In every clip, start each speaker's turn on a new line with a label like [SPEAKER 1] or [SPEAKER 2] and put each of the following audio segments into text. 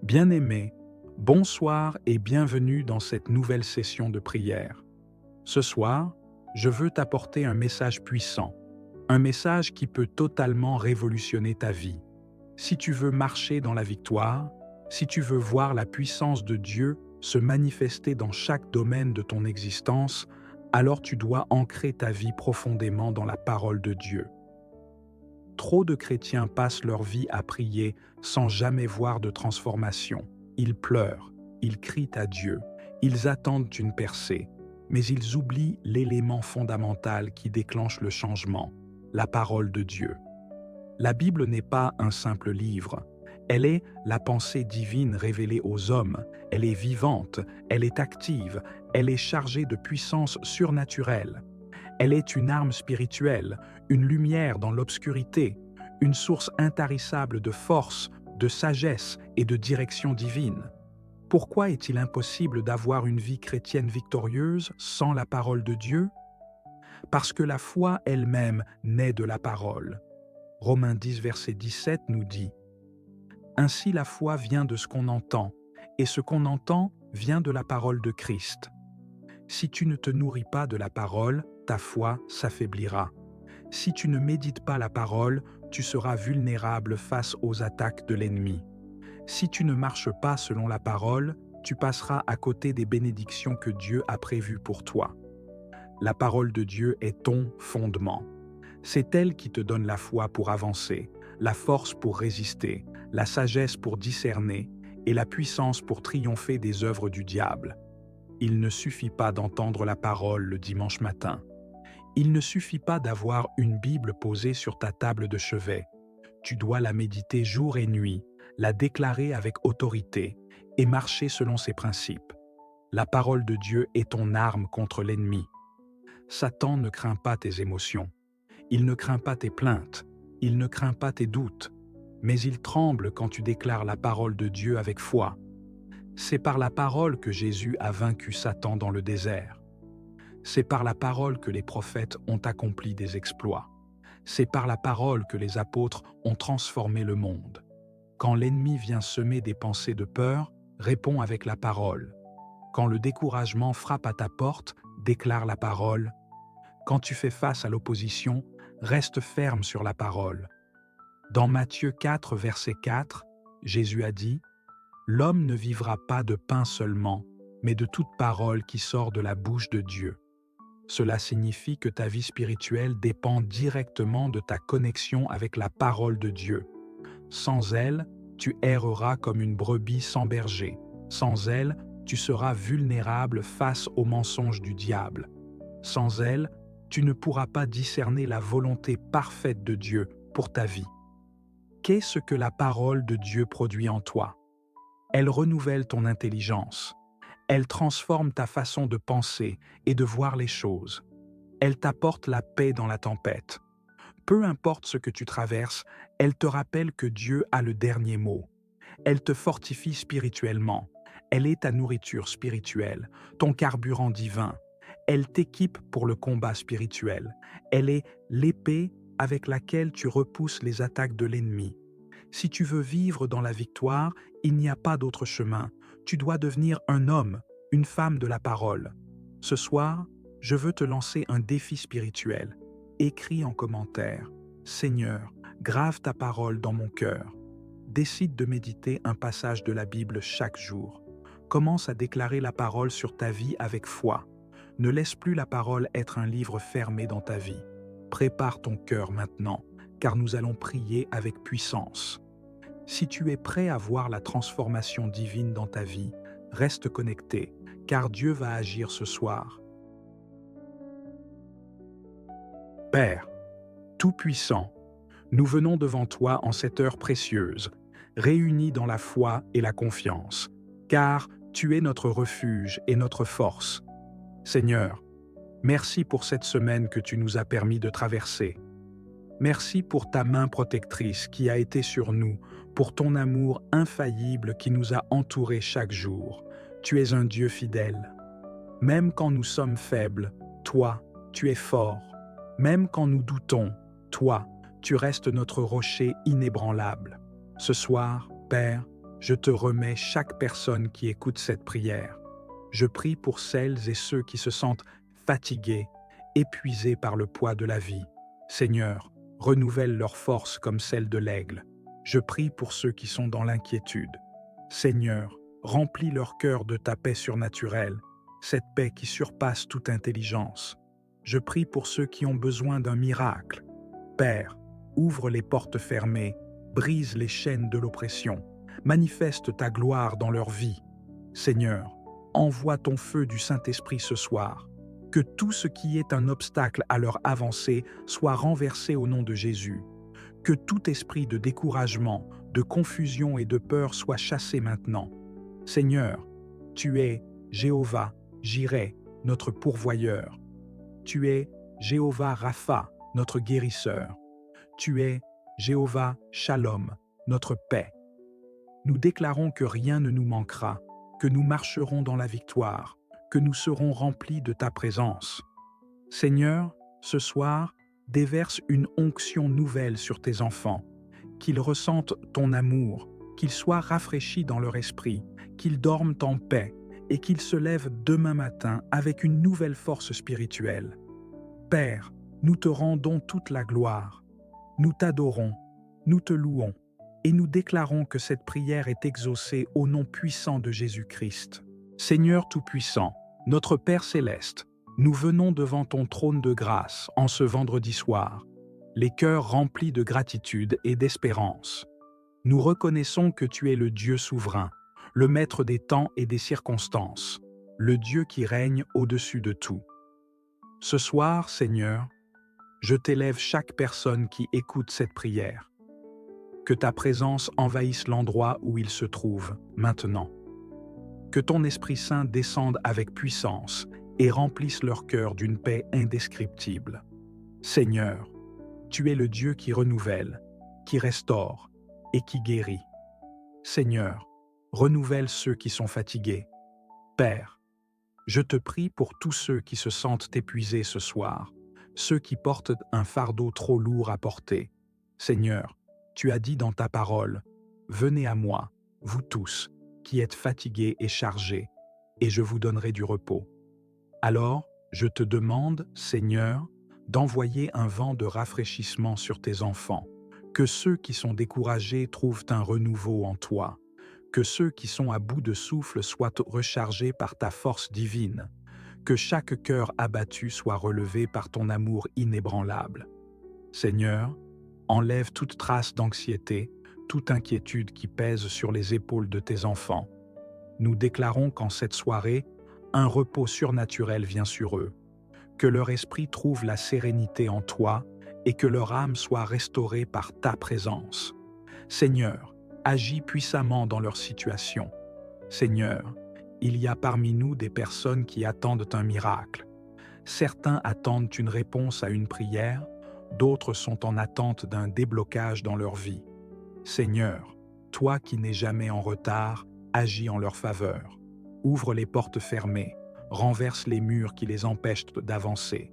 [SPEAKER 1] Bien-aimé, bonsoir et bienvenue dans cette nouvelle session de prière. Ce soir, je veux t'apporter un message puissant, un message qui peut totalement révolutionner ta vie. Si tu veux marcher dans la victoire, si tu veux voir la puissance de Dieu se manifester dans chaque domaine de ton existence, alors tu dois ancrer ta vie profondément dans la parole de Dieu. Trop de chrétiens passent leur vie à prier sans jamais voir de transformation. Ils pleurent, ils crient à Dieu, ils attendent une percée, mais ils oublient l'élément fondamental qui déclenche le changement, la parole de Dieu. La Bible n'est pas un simple livre, elle est la pensée divine révélée aux hommes, elle est vivante, elle est active, elle est chargée de puissance surnaturelle. Elle est une arme spirituelle, une lumière dans l'obscurité, une source intarissable de force, de sagesse et de direction divine. Pourquoi est-il impossible d'avoir une vie chrétienne victorieuse sans la parole de Dieu? Parce que la foi elle-même naît de la parole. Romains 10, verset 17 nous dit « Ainsi la foi vient de ce qu'on entend, et ce qu'on entend vient de la parole de Christ. Si tu ne te nourris pas de la parole, ta foi s'affaiblira. Si tu ne médites pas la parole, tu seras vulnérable face aux attaques de l'ennemi. Si tu ne marches pas selon la parole, tu passeras à côté des bénédictions que Dieu a prévues pour toi. La parole de Dieu est ton fondement. C'est elle qui te donne la foi pour avancer, la force pour résister, la sagesse pour discerner et la puissance pour triompher des œuvres du diable. Il ne suffit pas d'entendre la parole le dimanche matin. Il ne suffit pas d'avoir une Bible posée sur ta table de chevet. Tu dois la méditer jour et nuit, la déclarer avec autorité et marcher selon ses principes. La parole de Dieu est ton arme contre l'ennemi. Satan ne craint pas tes émotions. Il ne craint pas tes plaintes. Il ne craint pas tes doutes. Mais il tremble quand tu déclares la parole de Dieu avec foi. C'est par la parole que Jésus a vaincu Satan dans le désert. C'est par la parole que les prophètes ont accompli des exploits. C'est par la parole que les apôtres ont transformé le monde. Quand l'ennemi vient semer des pensées de peur, réponds avec la parole. Quand le découragement frappe à ta porte, déclare la parole. Quand tu fais face à l'opposition, reste ferme sur la parole. Dans Matthieu 4, verset 4, Jésus a dit « L'homme ne vivra pas de pain seulement, mais de toute parole qui sort de la bouche de Dieu. » Cela signifie que ta vie spirituelle dépend directement de ta connexion avec la parole de Dieu. Sans elle, tu erreras comme une brebis sans berger. Sans elle, tu seras vulnérable face aux mensonges du diable. Sans elle, tu ne pourras pas discerner la volonté parfaite de Dieu pour ta vie. Qu'est-ce que la parole de Dieu produit en toi? Elle renouvelle ton intelligence. Elle transforme ta façon de penser et de voir les choses. Elle t'apporte la paix dans la tempête. Peu importe ce que tu traverses, elle te rappelle que Dieu a le dernier mot. Elle te fortifie spirituellement. Elle est ta nourriture spirituelle, ton carburant divin. Elle t'équipe pour le combat spirituel. Elle est l'épée avec laquelle tu repousses les attaques de l'ennemi. Si tu veux vivre dans la victoire, il n'y a pas d'autre chemin. Tu dois devenir un homme, une femme de la parole. Ce soir, je veux te lancer un défi spirituel. Écris en commentaire « Seigneur, grave ta parole dans mon cœur ». Décide de méditer un passage de la Bible chaque jour. Commence à déclarer la parole sur ta vie avec foi. Ne laisse plus la parole être un livre fermé dans ta vie. Prépare ton cœur maintenant, car nous allons prier avec puissance. Si tu es prêt à voir la transformation divine dans ta vie, reste connecté, car Dieu va agir ce soir. Père, Tout-Puissant, nous venons devant toi en cette heure précieuse, réunis dans la foi et la confiance, car tu es notre refuge et notre force. Seigneur, merci pour cette semaine que tu nous as permis de traverser. Merci pour ta main protectrice qui a été sur nous, pour ton amour infaillible qui nous a entourés chaque jour. Tu es un Dieu fidèle. Même quand nous sommes faibles, toi, tu es fort. Même quand nous doutons, toi, tu restes notre rocher inébranlable. Ce soir, Père, je te remets chaque personne qui écoute cette prière. Je prie pour celles et ceux qui se sentent fatigués, épuisés par le poids de la vie. Seigneur, renouvelle leur force comme celle de l'aigle. Je prie pour ceux qui sont dans l'inquiétude. Seigneur, remplis leur cœur de ta paix surnaturelle, cette paix qui surpasse toute intelligence. Je prie pour ceux qui ont besoin d'un miracle. Père, ouvre les portes fermées, brise les chaînes de l'oppression, manifeste ta gloire dans leur vie. Seigneur, envoie ton feu du Saint-Esprit ce soir. Que tout ce qui est un obstacle à leur avancée soit renversé au nom de Jésus. Que tout esprit de découragement, de confusion et de peur soit chassé maintenant. Seigneur, tu es Jéhovah, Jireh, notre pourvoyeur. Tu es Jéhovah Rapha, notre guérisseur. Tu es Jéhovah Shalom, notre paix. Nous déclarons que rien ne nous manquera, que nous marcherons dans la victoire, que nous serons remplis de ta présence. Seigneur, ce soir, déverse une onction nouvelle sur tes enfants, qu'ils ressentent ton amour, qu'ils soient rafraîchis dans leur esprit, qu'ils dorment en paix et qu'ils se lèvent demain matin avec une nouvelle force spirituelle. Père, nous te rendons toute la gloire. Nous t'adorons, nous te louons et nous déclarons que cette prière est exaucée au nom puissant de Jésus-Christ. Seigneur Tout-Puissant, notre Père Céleste, nous venons devant ton trône de grâce en ce vendredi soir, les cœurs remplis de gratitude et d'espérance. Nous reconnaissons que tu es le Dieu souverain, le maître des temps et des circonstances, le Dieu qui règne au-dessus de tout. Ce soir, Seigneur, je t'élève chaque personne qui écoute cette prière. Que ta présence envahisse l'endroit où il se trouve maintenant. Que ton Esprit Saint descende avec puissance et remplisse leur cœur d'une paix indescriptible. Seigneur, tu es le Dieu qui renouvelle, qui restaure et qui guérit. Seigneur, renouvelle ceux qui sont fatigués. Père, je te prie pour tous ceux qui se sentent épuisés ce soir, ceux qui portent un fardeau trop lourd à porter. Seigneur, tu as dit dans ta parole, « Venez à moi, vous tous, qui êtes fatigués et chargés, et je vous donnerai du repos. » Alors, je te demande, Seigneur, d'envoyer un vent de rafraîchissement sur tes enfants, que ceux qui sont découragés trouvent un renouveau en toi, que ceux qui sont à bout de souffle soient rechargés par ta force divine, que chaque cœur abattu soit relevé par ton amour inébranlable. Seigneur, enlève toute trace d'anxiété, toute inquiétude qui pèse sur les épaules de tes enfants. Nous déclarons qu'en cette soirée, un repos surnaturel vient sur eux, que leur esprit trouve la sérénité en toi et que leur âme soit restaurée par ta présence. Seigneur, agis puissamment dans leur situation. Seigneur, il y a parmi nous des personnes qui attendent un miracle. Certains attendent une réponse à une prière, d'autres sont en attente d'un déblocage dans leur vie. Seigneur, toi qui n'es jamais en retard, agis en leur faveur. Ouvre les portes fermées, renverse les murs qui les empêchent d'avancer,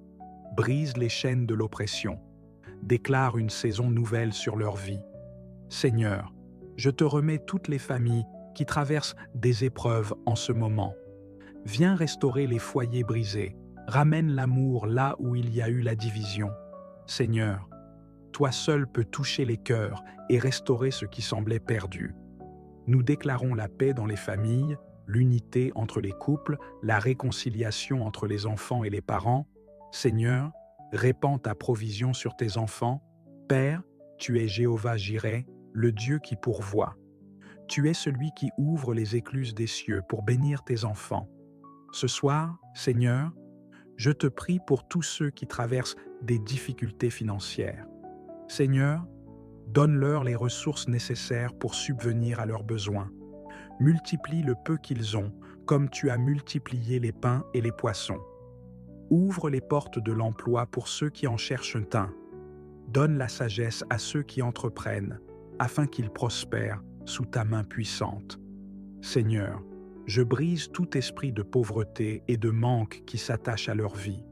[SPEAKER 1] brise les chaînes de l'oppression, déclare une saison nouvelle sur leur vie. Seigneur, je te remets toutes les familles qui traversent des épreuves en ce moment. Viens restaurer les foyers brisés, ramène l'amour là où il y a eu la division. Seigneur, toi seul peux toucher les cœurs et restaurer ce qui semblait perdu. Nous déclarons la paix dans les familles, l'unité entre les couples, la réconciliation entre les enfants et les parents. Seigneur, répands ta provision sur tes enfants. Père, tu es Jéhovah Jireh, le Dieu qui pourvoit. Tu es celui qui ouvre les écluses des cieux pour bénir tes enfants. Ce soir, Seigneur, je te prie pour tous ceux qui traversent des difficultés financières. Seigneur, donne-leur les ressources nécessaires pour subvenir à leurs besoins. Multiplie le peu qu'ils ont, comme tu as multiplié les pains et les poissons. Ouvre les portes de l'emploi pour ceux qui en cherchent un. Donne la sagesse à ceux qui entreprennent, afin qu'ils prospèrent sous ta main puissante. Seigneur, je brise tout esprit de pauvreté et de manque qui s'attache à leur vie.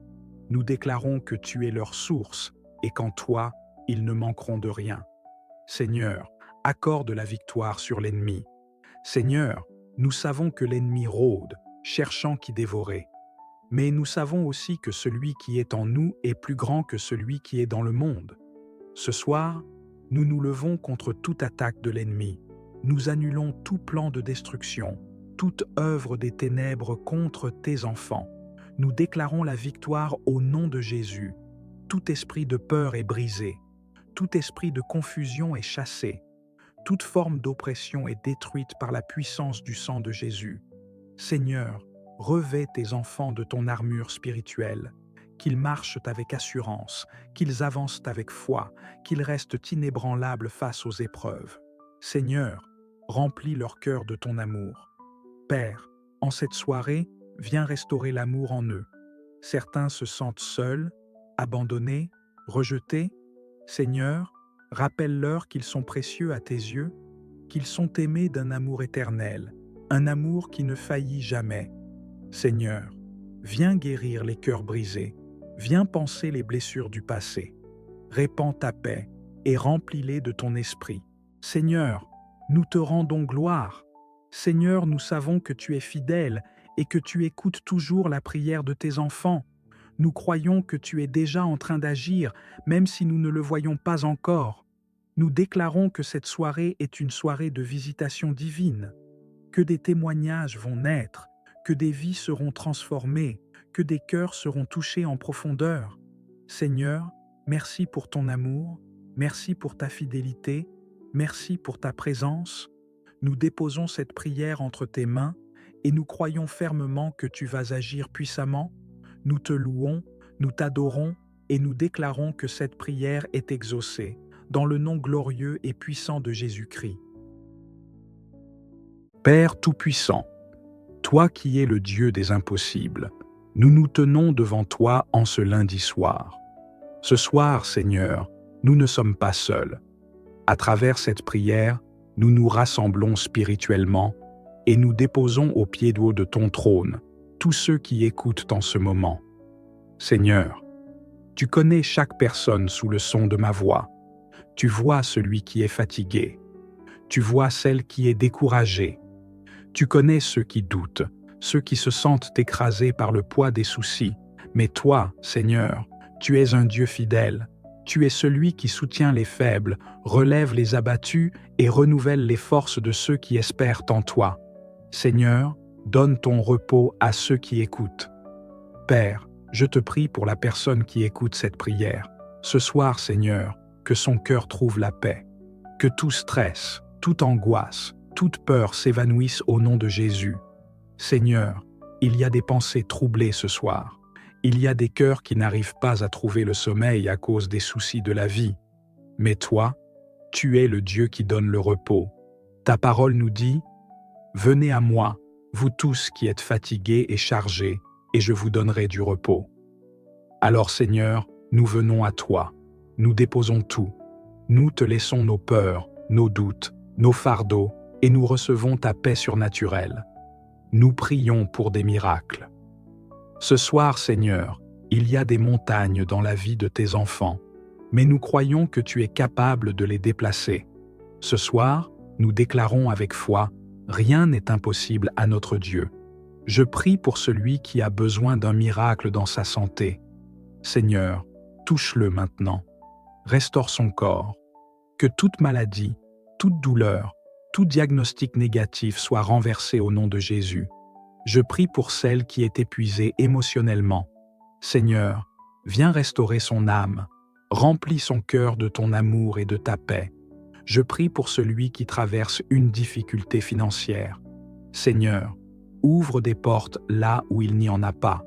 [SPEAKER 1] Nous déclarons que tu es leur source et qu'en toi, ils ne manqueront de rien. Seigneur, accorde la victoire sur l'ennemi. Seigneur, nous savons que l'ennemi rôde, cherchant qui dévorer. Mais nous savons aussi que celui qui est en nous est plus grand que celui qui est dans le monde. Ce soir, nous nous levons contre toute attaque de l'ennemi. Nous annulons tout plan de destruction, toute œuvre des ténèbres contre tes enfants. Nous déclarons la victoire au nom de Jésus. Tout esprit de peur est brisé. Tout esprit de confusion est chassé. Toute forme d'oppression est détruite par la puissance du sang de Jésus. Seigneur, revêt tes enfants de ton armure spirituelle, qu'ils marchent avec assurance, qu'ils avancent avec foi, qu'ils restent inébranlables face aux épreuves. Seigneur, remplis leur cœur de ton amour. Père, en cette soirée, viens restaurer l'amour en eux. Certains se sentent seuls, abandonnés, rejetés. Seigneur, rappelle-leur qu'ils sont précieux à tes yeux, qu'ils sont aimés d'un amour éternel, un amour qui ne faillit jamais. Seigneur, viens guérir les cœurs brisés, viens panser les blessures du passé. Répands ta paix et remplis-les de ton esprit. Seigneur, nous te rendons gloire. Seigneur, nous savons que tu es fidèle et que tu écoutes toujours la prière de tes enfants. Nous croyons que tu es déjà en train d'agir, même si nous ne le voyons pas encore. Nous déclarons que cette soirée est une soirée de visitation divine, que des témoignages vont naître, que des vies seront transformées, que des cœurs seront touchés en profondeur. Seigneur, merci pour ton amour, merci pour ta fidélité, merci pour ta présence. Nous déposons cette prière entre tes mains et nous croyons fermement que tu vas agir puissamment. Nous te louons, nous t'adorons et nous déclarons que cette prière est exaucée, dans le nom glorieux et puissant de Jésus-Christ. Père Tout-Puissant, toi qui es le Dieu des impossibles, nous nous tenons devant toi en ce lundi soir. Ce soir, Seigneur, nous ne sommes pas seuls. À travers cette prière, nous nous rassemblons spirituellement et nous déposons au pied de ton trône tous ceux qui écoutent en ce moment. Seigneur, tu connais chaque personne sous le son de ma voix. Tu vois celui qui est fatigué. Tu vois celle qui est découragée. Tu connais ceux qui doutent, ceux qui se sentent écrasés par le poids des soucis. Mais toi, Seigneur, tu es un Dieu fidèle. Tu es celui qui soutient les faibles, relève les abattus et renouvelle les forces de ceux qui espèrent en toi. Seigneur, donne ton repos à ceux qui écoutent. Père, je te prie pour la personne qui écoute cette prière. Ce soir, Seigneur, que son cœur trouve la paix. Que tout stress, toute angoisse, toute peur s'évanouisse au nom de Jésus. Seigneur, il y a des pensées troublées ce soir. Il y a des cœurs qui n'arrivent pas à trouver le sommeil à cause des soucis de la vie. Mais toi, tu es le Dieu qui donne le repos. Ta parole nous dit « Venez à moi, vous tous qui êtes fatigués et chargés, et je vous donnerai du repos. » Alors Seigneur, nous venons à toi. Nous déposons tout. Nous te laissons nos peurs, nos doutes, nos fardeaux, et nous recevons ta paix surnaturelle. Nous prions pour des miracles. Ce soir, Seigneur, il y a des montagnes dans la vie de tes enfants, mais nous croyons que tu es capable de les déplacer. Ce soir, nous déclarons avec foi, rien n'est impossible à notre Dieu. Je prie pour celui qui a besoin d'un miracle dans sa santé. Seigneur, touche-le maintenant. Restaure son corps. Que toute maladie, toute douleur, tout diagnostic négatif soit renversé au nom de Jésus. Je prie pour celle qui est épuisée émotionnellement. Seigneur, viens restaurer son âme. Remplis son cœur de ton amour et de ta paix. Je prie pour celui qui traverse une difficulté financière. Seigneur, ouvre des portes là où il n'y en a pas.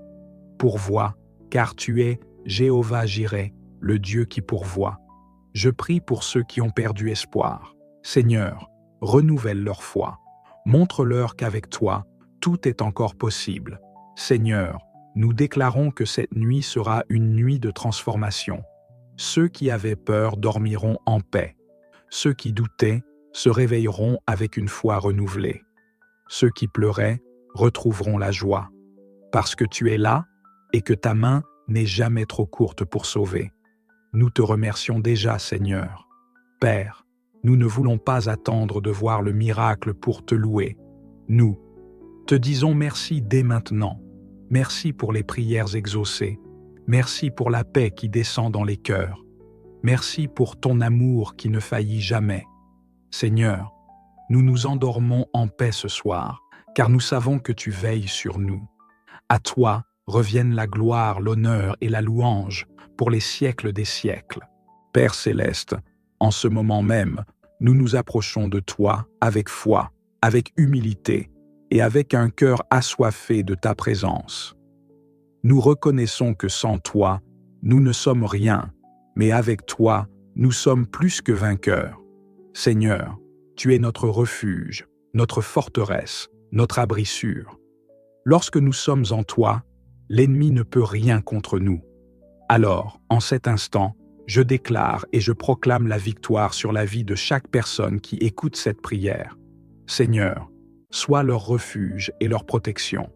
[SPEAKER 1] Pourvois, car tu es Jéhovah-Jireh, le Dieu qui pourvoit. Je prie pour ceux qui ont perdu espoir. Seigneur, renouvelle leur foi. Montre-leur qu'avec toi, tout est encore possible. Seigneur, nous déclarons que cette nuit sera une nuit de transformation. Ceux qui avaient peur dormiront en paix. Ceux qui doutaient se réveilleront avec une foi renouvelée. Ceux qui pleuraient retrouveront la joie. Parce que tu es là et que ta main n'est jamais trop courte pour sauver. Nous te remercions déjà, Seigneur. Père, Nous ne voulons pas attendre de voir le miracle pour te louer. Nous te disons merci dès maintenant. Merci pour les prières exaucées. Merci pour la paix qui descend dans les cœurs. Merci pour ton amour qui ne faillit jamais. Seigneur, nous nous endormons en paix ce soir, car nous savons que tu veilles sur nous. À toi reviennent la gloire, l'honneur et la louange pour les siècles des siècles. Père céleste, en ce moment même, nous nous approchons de toi avec foi, avec humilité et avec un cœur assoiffé de ta présence. Nous reconnaissons que sans toi, nous ne sommes rien, mais avec toi, nous sommes plus que vainqueurs. Seigneur, tu es notre refuge, notre forteresse, notre abri sûr. Lorsque nous sommes en toi, l'ennemi ne peut rien contre nous. Alors, en cet instant, je déclare et je proclame la victoire sur la vie de chaque personne qui écoute cette prière. Seigneur, sois leur refuge et leur protection.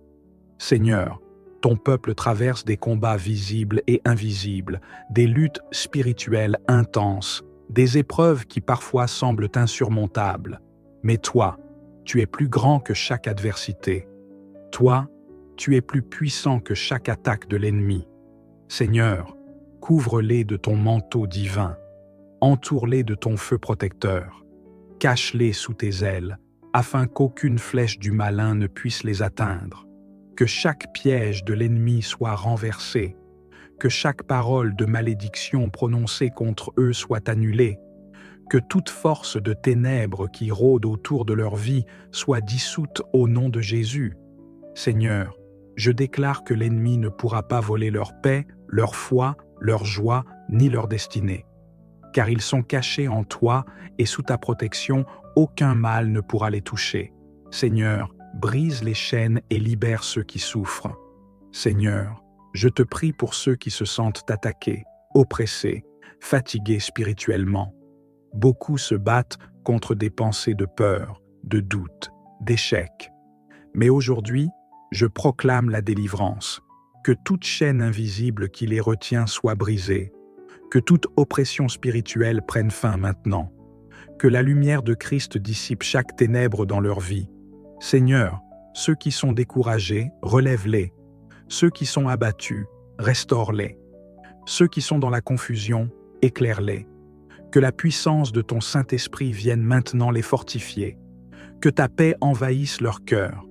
[SPEAKER 1] Seigneur, ton peuple traverse des combats visibles et invisibles, des luttes spirituelles intenses, des épreuves qui parfois semblent insurmontables. Mais toi, tu es plus grand que chaque adversité. Toi, tu es plus puissant que chaque attaque de l'ennemi. Seigneur, couvre-les de ton manteau divin, entoure-les de ton feu protecteur, cache-les sous tes ailes, afin qu'aucune flèche du malin ne puisse les atteindre, que chaque piège de l'ennemi soit renversé, que chaque parole de malédiction prononcée contre eux soit annulée, que toute force de ténèbres qui rôde autour de leur vie soit dissoute au nom de Jésus. Seigneur, je déclare que l'ennemi ne pourra pas voler leur paix, leur foi, leur joie, ni leur destinée. Car ils sont cachés en toi et sous ta protection, aucun mal ne pourra les toucher. Seigneur, brise les chaînes et libère ceux qui souffrent. Seigneur, je te prie pour ceux qui se sentent attaqués, oppressés, fatigués spirituellement. Beaucoup se battent contre des pensées de peur, de doute, d'échec. Mais aujourd'hui, je proclame la délivrance, que toute chaîne invisible qui les retient soit brisée, que toute oppression spirituelle prenne fin maintenant, que la lumière de Christ dissipe chaque ténèbre dans leur vie. Seigneur, ceux qui sont découragés, relève-les. Ceux qui sont abattus, restaure-les. Ceux qui sont dans la confusion, éclaire-les. Que la puissance de ton Saint-Esprit vienne maintenant les fortifier. Que ta paix envahisse leur cœur.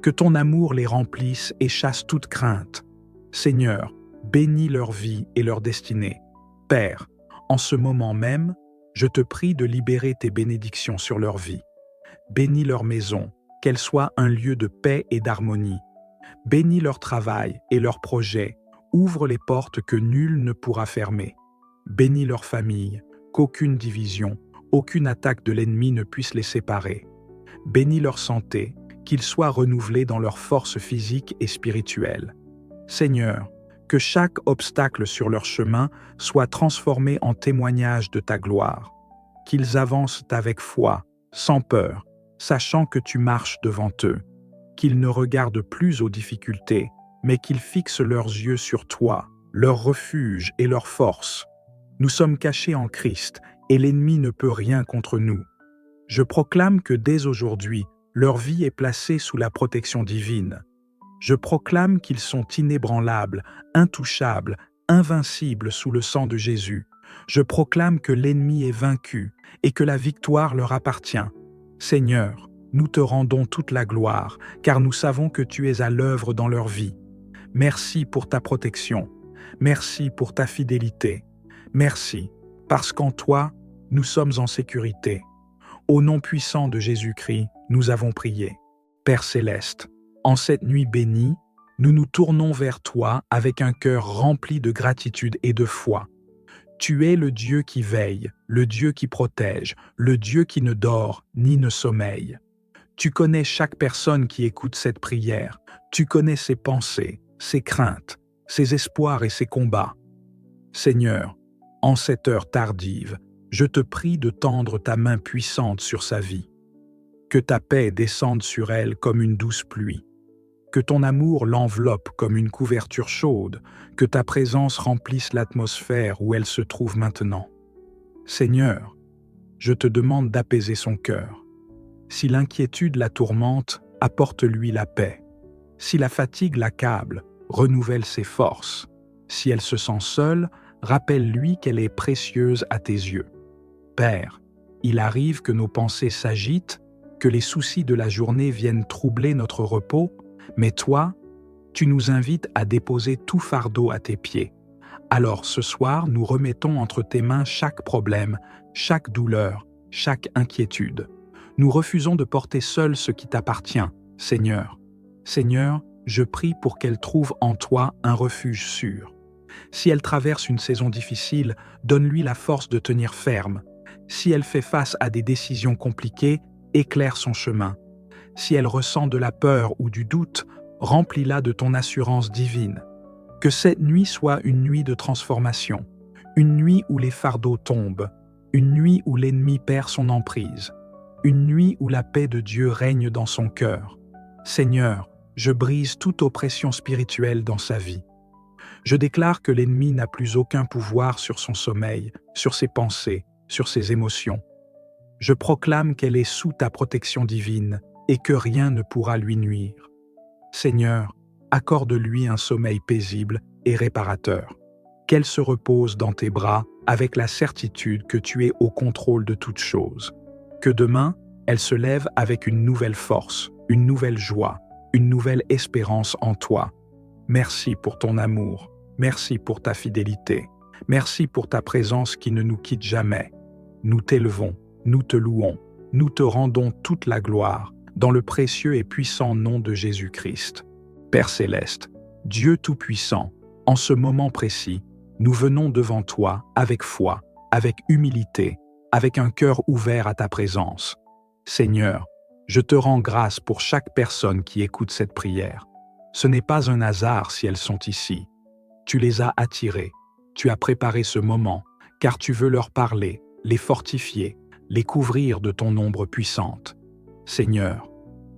[SPEAKER 1] Que ton amour les remplisse et chasse toute crainte. Seigneur, bénis leur vie et leur destinée. Père, en ce moment même, je te prie de libérer tes bénédictions sur leur vie. Bénis leur maison, qu'elle soit un lieu de paix et d'harmonie. Bénis leur travail et leurs projets, ouvre les portes que nul ne pourra fermer. Bénis leur famille, qu'aucune division, aucune attaque de l'ennemi ne puisse les séparer. Bénis leur santé, qu'ils soient renouvelés dans leur force physique et spirituelle. Seigneur, que chaque obstacle sur leur chemin soit transformé en témoignage de ta gloire. Qu'ils avancent avec foi, sans peur, sachant que tu marches devant eux. Qu'ils ne regardent plus aux difficultés, mais qu'ils fixent leurs yeux sur toi, leur refuge et leur force. Nous sommes cachés en Christ, et l'ennemi ne peut rien contre nous. Je proclame que dès aujourd'hui, leur vie est placée sous la protection divine. Je proclame qu'ils sont inébranlables, intouchables, invincibles sous le sang de Jésus. Je proclame que l'ennemi est vaincu et que la victoire leur appartient. Seigneur, nous te rendons toute la gloire, car nous savons que tu es à l'œuvre dans leur vie. Merci pour ta protection. Merci pour ta fidélité. Merci, parce qu'en toi, nous sommes en sécurité. Au nom puissant de Jésus-Christ, nous avons prié. Père céleste, en cette nuit bénie, nous nous tournons vers toi avec un cœur rempli de gratitude et de foi. Tu es le Dieu qui veille, le Dieu qui protège, le Dieu qui ne dort ni ne sommeille. Tu connais chaque personne qui écoute cette prière. Tu connais ses pensées, ses craintes, ses espoirs et ses combats. Seigneur, en cette heure tardive, je te prie de tendre ta main puissante sur sa vie. Que ta paix descende sur elle comme une douce pluie. Que ton amour l'enveloppe comme une couverture chaude, que ta présence remplisse l'atmosphère où elle se trouve maintenant. Seigneur, je te demande d'apaiser son cœur. Si l'inquiétude la tourmente, apporte-lui la paix. Si la fatigue l'accable, renouvelle ses forces. Si elle se sent seule, rappelle-lui qu'elle est précieuse à tes yeux. Père, il arrive que nos pensées s'agitent, que les soucis de la journée viennent troubler notre repos, mais toi, tu nous invites à déposer tout fardeau à tes pieds. Alors ce soir, nous remettons entre tes mains chaque problème, chaque douleur, chaque inquiétude. Nous refusons de porter seul ce qui t'appartient, Seigneur. Seigneur, je prie pour qu'elle trouve en toi un refuge sûr. Si elle traverse une saison difficile, donne-lui la force de tenir ferme. Si elle fait face à des décisions compliquées, éclaire son chemin. Si elle ressent de la peur ou du doute, remplis-la de ton assurance divine. Que cette nuit soit une nuit de transformation, une nuit où les fardeaux tombent, une nuit où l'ennemi perd son emprise, une nuit où la paix de Dieu règne dans son cœur. Seigneur, je brise toute oppression spirituelle dans sa vie. Je déclare que l'ennemi n'a plus aucun pouvoir sur son sommeil, sur ses pensées, sur ses émotions. Je proclame qu'elle est sous ta protection divine et que rien ne pourra lui nuire. Seigneur, accorde-lui un sommeil paisible et réparateur. Qu'elle se repose dans tes bras avec la certitude que tu es au contrôle de toutes choses. Que demain, elle se lève avec une nouvelle force, une nouvelle joie, une nouvelle espérance en toi. Merci pour ton amour, merci pour ta fidélité, merci pour ta présence qui ne nous quitte jamais. Nous t'élevons, nous te louons, nous te rendons toute la gloire, dans le précieux et puissant nom de Jésus-Christ. Père céleste, Dieu Tout-Puissant, en ce moment précis, nous venons devant toi avec foi, avec humilité, avec un cœur ouvert à ta présence. Seigneur, je te rends grâce pour chaque personne qui écoute cette prière. Ce n'est pas un hasard si elles sont ici. Tu les as attirées, tu as préparé ce moment, car tu veux leur parler, les fortifier, les couvrir de ton ombre puissante. Seigneur,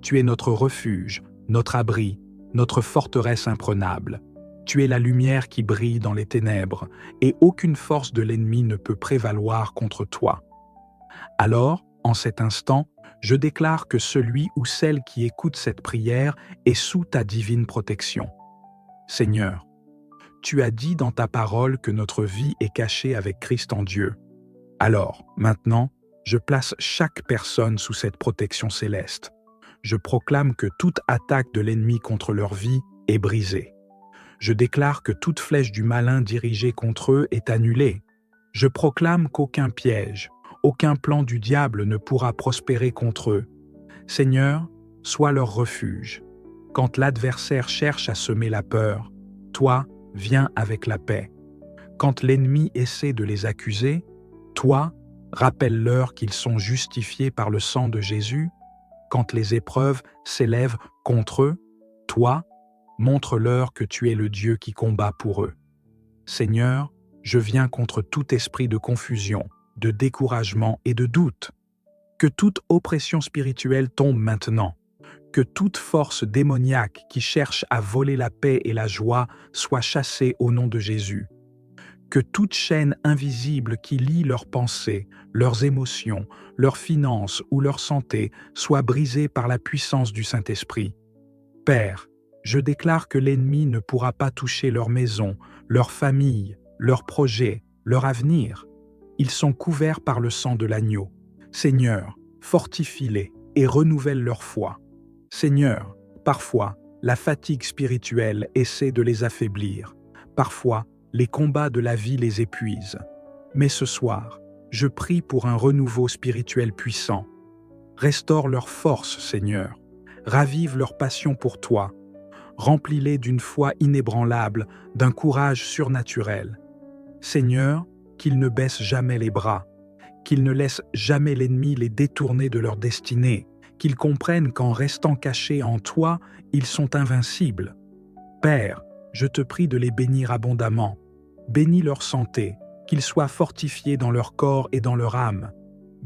[SPEAKER 1] tu es notre refuge, notre abri, notre forteresse imprenable. Tu es la lumière qui brille dans les ténèbres, et aucune force de l'ennemi ne peut prévaloir contre toi. Alors, en cet instant, je déclare que celui ou celle qui écoute cette prière est sous ta divine protection. Seigneur, tu as dit dans ta parole que notre vie est cachée avec Christ en Dieu. Alors, maintenant, je place chaque personne sous cette protection céleste. Je proclame que toute attaque de l'ennemi contre leur vie est brisée. Je déclare que toute flèche du malin dirigée contre eux est annulée. Je proclame qu'aucun piège, aucun plan du diable ne pourra prospérer contre eux. Seigneur, sois leur refuge. Quand l'adversaire cherche à semer la peur, toi, viens avec la paix. Quand l'ennemi essaie de les accuser, toi, rappelle-leur qu'ils sont justifiés par le sang de Jésus. Quand les épreuves s'élèvent contre eux, toi, montre-leur que tu es le Dieu qui combat pour eux. Seigneur, je viens contre tout esprit de confusion, de découragement et de doute. Que toute oppression spirituelle tombe maintenant. Que toute force démoniaque qui cherche à voler la paix et la joie soit chassée au nom de Jésus. Que toute chaîne invisible qui lie leurs pensées, leurs émotions, leurs finances ou leur santé soit brisée par la puissance du Saint-Esprit. Père, je déclare que l'ennemi ne pourra pas toucher leur maison, leur famille, leurs projets, leur avenir. Ils sont couverts par le sang de l'agneau. Seigneur, fortifie-les et renouvelle leur foi. Seigneur, parfois, la fatigue spirituelle essaie de les affaiblir. Parfois, les combats de la vie les épuisent. Mais ce soir, je prie pour un renouveau spirituel puissant. Restaure leur force, Seigneur. Ravive leur passion pour toi. Remplis-les d'une foi inébranlable, d'un courage surnaturel. Seigneur, qu'ils ne baissent jamais les bras, qu'ils ne laissent jamais l'ennemi les détourner de leur destinée, qu'ils comprennent qu'en restant cachés en toi, ils sont invincibles. Père, je te prie de les bénir abondamment. Bénis leur santé, qu'ils soient fortifiés dans leur corps et dans leur âme.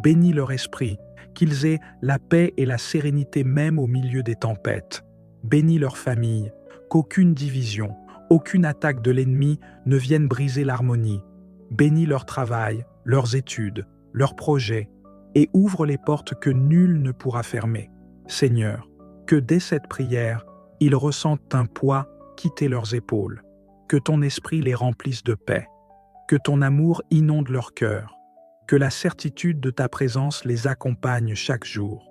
[SPEAKER 1] Bénis leur esprit, qu'ils aient la paix et la sérénité même au milieu des tempêtes. Bénis leur famille, qu'aucune division, aucune attaque de l'ennemi ne vienne briser l'harmonie. Bénis leur travail, leurs études, leurs projets, et ouvre les portes que nul ne pourra fermer. Seigneur, que dès cette prière, ils ressentent un poids quitter leurs épaules, que ton esprit les remplisse de paix, que ton amour inonde leur cœur, que la certitude de ta présence les accompagne chaque jour.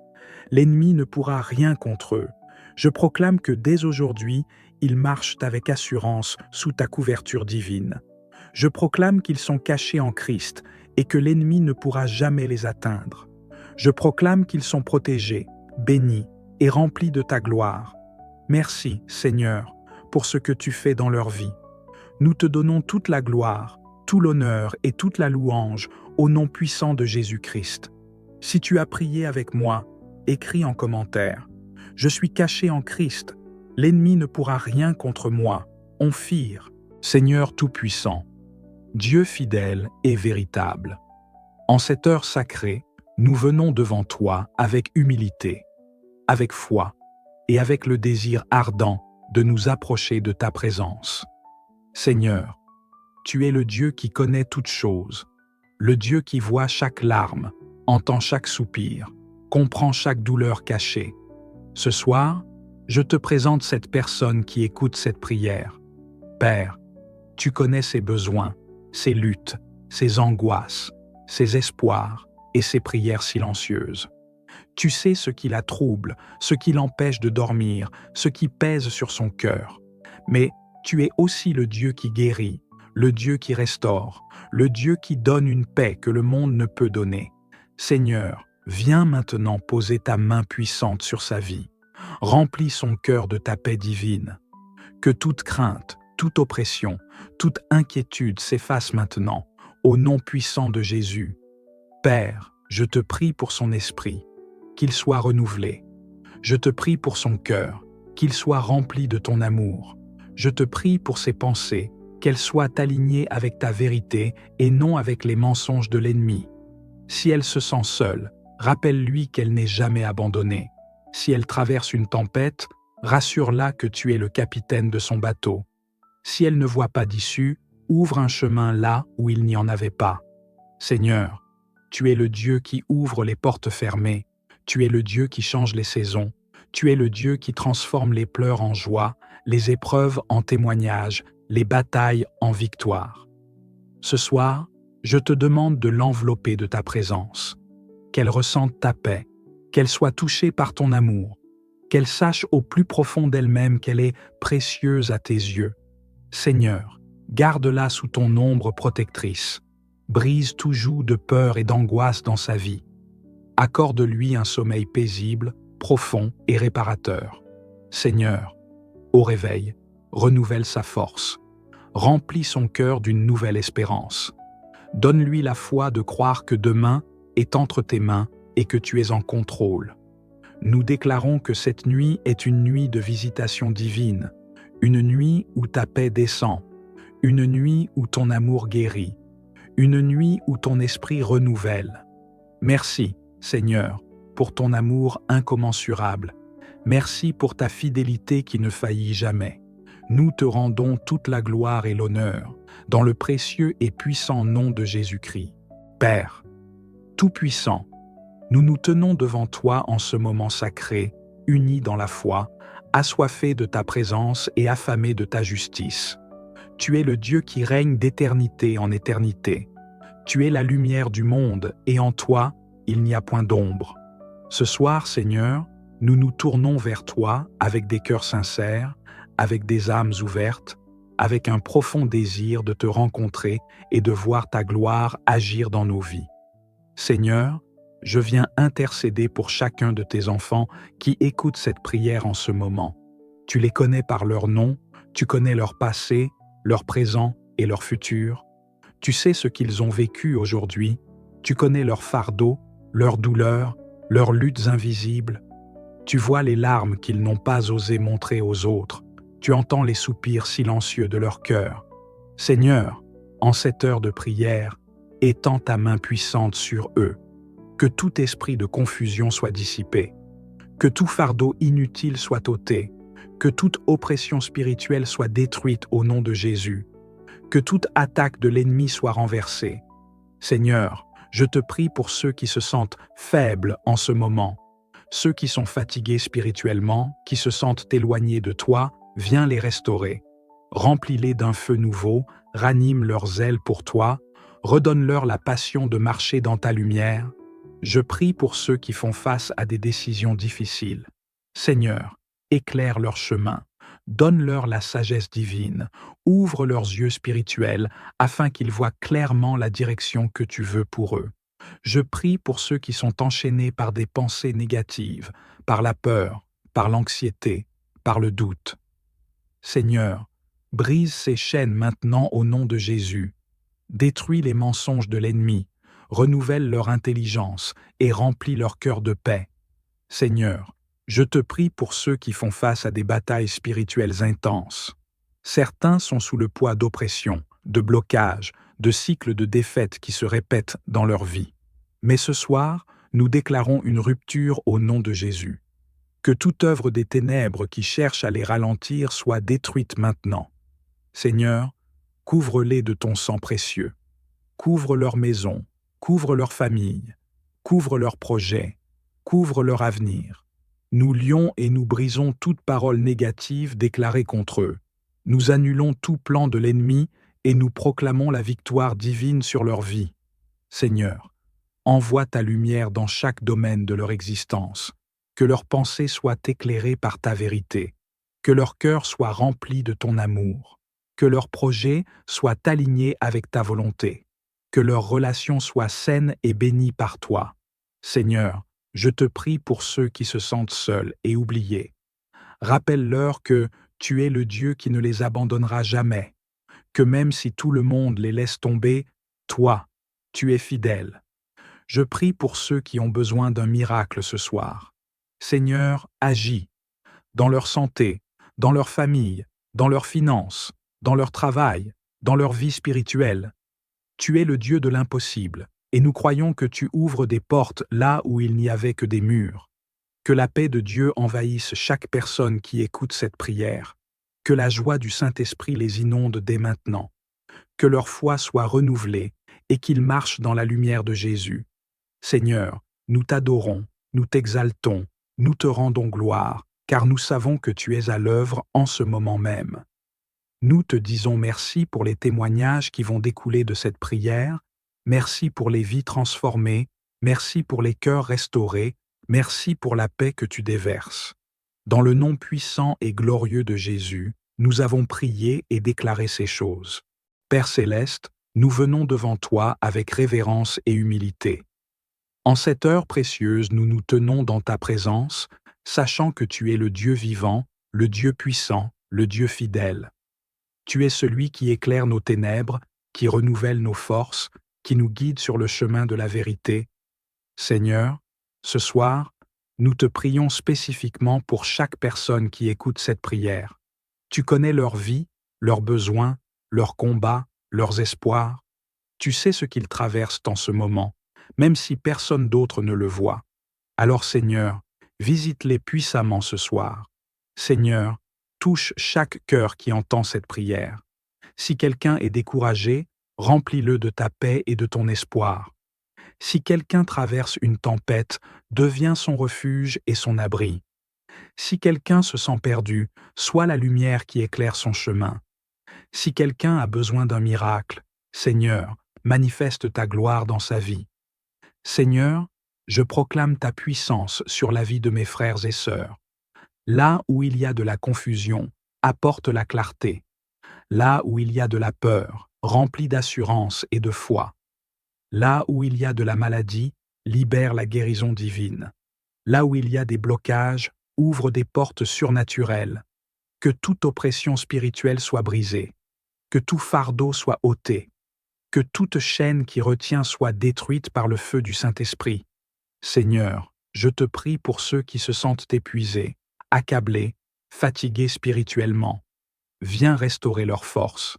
[SPEAKER 1] L'ennemi ne pourra rien contre eux. Je proclame que dès aujourd'hui, ils marchent avec assurance sous ta couverture divine. Je proclame qu'ils sont cachés en Christ et que l'ennemi ne pourra jamais les atteindre. Je proclame qu'ils sont protégés, bénis et remplis de ta gloire. Merci, Seigneur, pour ce que tu fais dans leur vie. Nous te donnons toute la gloire, tout l'honneur et toute la louange au nom puissant de Jésus-Christ. Si tu as prié avec moi, écris en commentaire. Je suis caché en Christ. L'ennemi ne pourra rien contre moi. Onphire, Seigneur Tout-Puissant, Dieu fidèle et véritable. En cette heure sacrée, nous venons devant toi avec humilité, avec foi et avec le désir ardent de nous approcher de ta présence. Seigneur, tu es le Dieu qui connaît toutes choses, le Dieu qui voit chaque larme, entend chaque soupir, comprend chaque douleur cachée. Ce soir, je te présente cette personne qui écoute cette prière. Père, tu connais ses besoins, ses luttes, ses angoisses, ses espoirs et ses prières silencieuses. Tu sais ce qui la trouble, ce qui l'empêche de dormir, ce qui pèse sur son cœur. Mais tu es aussi le Dieu qui guérit, le Dieu qui restaure, le Dieu qui donne une paix que le monde ne peut donner. Seigneur, viens maintenant poser ta main puissante sur sa vie. Remplis son cœur de ta paix divine. Que toute crainte, toute oppression, toute inquiétude s'efface maintenant, au nom puissant de Jésus. Père, je te prie pour son esprit, qu'il soit renouvelé. Je te prie pour son cœur, qu'il soit rempli de ton amour. Je te prie pour ses pensées, qu'elles soient alignées avec ta vérité et non avec les mensonges de l'ennemi. Si elle se sent seule, rappelle-lui qu'elle n'est jamais abandonnée. Si elle traverse une tempête, rassure-la que tu es le capitaine de son bateau. Si elle ne voit pas d'issue, ouvre un chemin là où il n'y en avait pas. Seigneur, tu es le Dieu qui ouvre les portes fermées, tu es le Dieu qui change les saisons, tu es le Dieu qui transforme les pleurs en joie, les épreuves en témoignages, les batailles en victoire. Ce soir, je te demande de l'envelopper de ta présence, qu'elle ressente ta paix, qu'elle soit touchée par ton amour, qu'elle sache au plus profond d'elle-même qu'elle est précieuse à tes yeux. Seigneur, garde-la sous ton ombre protectrice, brise tout joug de peur et d'angoisse dans sa vie. Accorde-lui un sommeil paisible, profond et réparateur. Seigneur, au réveil, renouvelle sa force, remplis son cœur d'une nouvelle espérance. Donne-lui la foi de croire que demain est entre tes mains et que tu es en contrôle. Nous déclarons que cette nuit est une nuit de visitation divine, une nuit où ta paix descend, une nuit où ton amour guérit, une nuit où ton esprit renouvelle. Merci, Seigneur, pour ton amour incommensurable. Merci pour ta fidélité qui ne faillit jamais. Nous te rendons toute la gloire et l'honneur, dans le précieux et puissant nom de Jésus-Christ. Père, Tout-Puissant, nous nous tenons devant toi en ce moment sacré, unis dans la foi, assoiffés de ta présence et affamés de ta justice. Tu es le Dieu qui règne d'éternité en éternité. Tu es la lumière du monde et en toi, il n'y a point d'ombre. Ce soir, Seigneur, nous nous tournons vers toi avec des cœurs sincères, avec des âmes ouvertes, avec un profond désir de te rencontrer et de voir ta gloire agir dans nos vies. Seigneur, je viens intercéder pour chacun de tes enfants qui écoutent cette prière en ce moment. Tu les connais par leur nom, tu connais leur passé, leur présent et leur futur. Tu sais ce qu'ils ont vécu aujourd'hui, tu connais leurs fardeaux, leurs douleurs, leurs luttes invisibles. Tu vois les larmes qu'ils n'ont pas osé montrer aux autres. Tu entends les soupirs silencieux de leur cœur. Seigneur, en cette heure de prière, étends ta main puissante sur eux. Que tout esprit de confusion soit dissipé. Que tout fardeau inutile soit ôté. Que toute oppression spirituelle soit détruite au nom de Jésus. Que toute attaque de l'ennemi soit renversée. Seigneur, Je te prie pour ceux qui se sentent faibles en ce moment, ceux qui sont fatigués spirituellement, qui se sentent éloignés de toi, viens les restaurer. Remplis-les d'un feu nouveau, ranime leurs ailes pour toi, redonne-leur la passion de marcher dans ta lumière. Je prie pour ceux qui font face à des décisions difficiles. Seigneur, éclaire leur chemin, donne-leur la sagesse divine, ouvre leurs yeux spirituels afin qu'ils voient clairement la direction que tu veux pour eux. Je prie pour ceux qui sont enchaînés par des pensées négatives, par la peur, par l'anxiété, par le doute. Seigneur, brise ces chaînes maintenant au nom de Jésus. Détruis les mensonges de l'ennemi, renouvelle leur intelligence et remplis leur cœur de paix. Seigneur, je te prie pour ceux qui font face à des batailles spirituelles intenses. Certains sont sous le poids d'oppression, de blocages, de cycles de défaites qui se répètent dans leur vie. Mais ce soir, nous déclarons une rupture au nom de Jésus. Que toute œuvre des ténèbres qui cherche à les ralentir soit détruite maintenant. Seigneur, couvre-les de ton sang précieux. Couvre leur maison, couvre leur famille, couvre leurs projets, couvre leur avenir. Nous lions et nous brisons toute parole négative déclarée contre eux. Nous annulons tout plan de l'ennemi et nous proclamons la victoire divine sur leur vie. Seigneur, envoie ta lumière dans chaque domaine de leur existence, que leurs pensées soient éclairées par ta vérité, que leur cœur soit rempli de ton amour, que leurs projets soient alignés avec ta volonté, que leurs relations soient saines et bénies par toi. Seigneur, je te prie pour ceux qui se sentent seuls et oubliés. Rappelle-leur que tu es le Dieu qui ne les abandonnera jamais, que même si tout le monde les laisse tomber, toi, tu es fidèle. Je prie pour ceux qui ont besoin d'un miracle ce soir. Seigneur, agis dans leur santé, dans leur famille, dans leurs finances, dans leur travail, dans leur vie spirituelle. Tu es le Dieu de l'impossible, et nous croyons que tu ouvres des portes là où il n'y avait que des murs. Que la paix de Dieu envahisse chaque personne qui écoute cette prière. Que la joie du Saint-Esprit les inonde dès maintenant. Que leur foi soit renouvelée et qu'ils marchent dans la lumière de Jésus. Seigneur, nous t'adorons, nous t'exaltons, nous te rendons gloire, car nous savons que tu es à l'œuvre en ce moment même. Nous te disons merci pour les témoignages qui vont découler de cette prière, merci pour les vies transformées, merci pour les cœurs restaurés, merci pour la paix que tu déverses. Dans le nom puissant et glorieux de Jésus, nous avons prié et déclaré ces choses. Père céleste, nous venons devant toi avec révérence et humilité. En cette heure précieuse, nous nous tenons dans ta présence, sachant que tu es le Dieu vivant, le Dieu puissant, le Dieu fidèle. Tu es celui qui éclaire nos ténèbres, qui renouvelle nos forces, qui nous guide sur le chemin de la vérité. Seigneur, ce soir, nous te prions spécifiquement pour chaque personne qui écoute cette prière. Tu connais leur vie, leurs besoins, leurs combats, leurs espoirs. Tu sais ce qu'ils traversent en ce moment, même si personne d'autre ne le voit. Alors Seigneur, visite-les puissamment ce soir. Seigneur, touche chaque cœur qui entend cette prière. Si quelqu'un est découragé, remplis-le de ta paix et de ton espoir. Si quelqu'un traverse une tempête, deviens son refuge et son abri. Si quelqu'un se sent perdu, sois la lumière qui éclaire son chemin. Si quelqu'un a besoin d'un miracle, Seigneur, manifeste ta gloire dans sa vie. Seigneur, je proclame ta puissance sur la vie de mes frères et sœurs. Là où il y a de la confusion, apporte la clarté. Là où il y a de la peur, remplis d'assurance et de foi. Là où il y a de la maladie, libère la guérison divine. Là où il y a des blocages, ouvre des portes surnaturelles. Que toute oppression spirituelle soit brisée. Que tout fardeau soit ôté. Que toute chaîne qui retient soit détruite par le feu du Saint-Esprit. Seigneur, je te prie pour ceux qui se sentent épuisés, accablés, fatigués spirituellement. Viens restaurer leurs forces.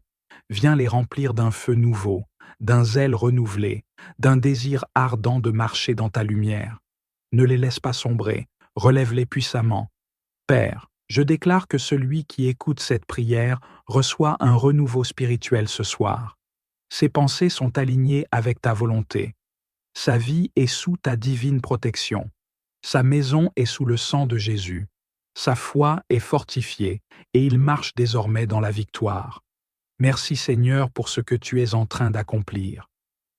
[SPEAKER 1] Viens les remplir d'un feu nouveau, d'un zèle renouvelé, d'un désir ardent de marcher dans ta lumière. Ne les laisse pas sombrer, relève-les puissamment. Père, je déclare que celui qui écoute cette prière reçoit un renouveau spirituel ce soir. Ses pensées sont alignées avec ta volonté. Sa vie est sous ta divine protection. Sa maison est sous le sang de Jésus. Sa foi est fortifiée et il marche désormais dans la victoire. Merci Seigneur pour ce que tu es en train d'accomplir.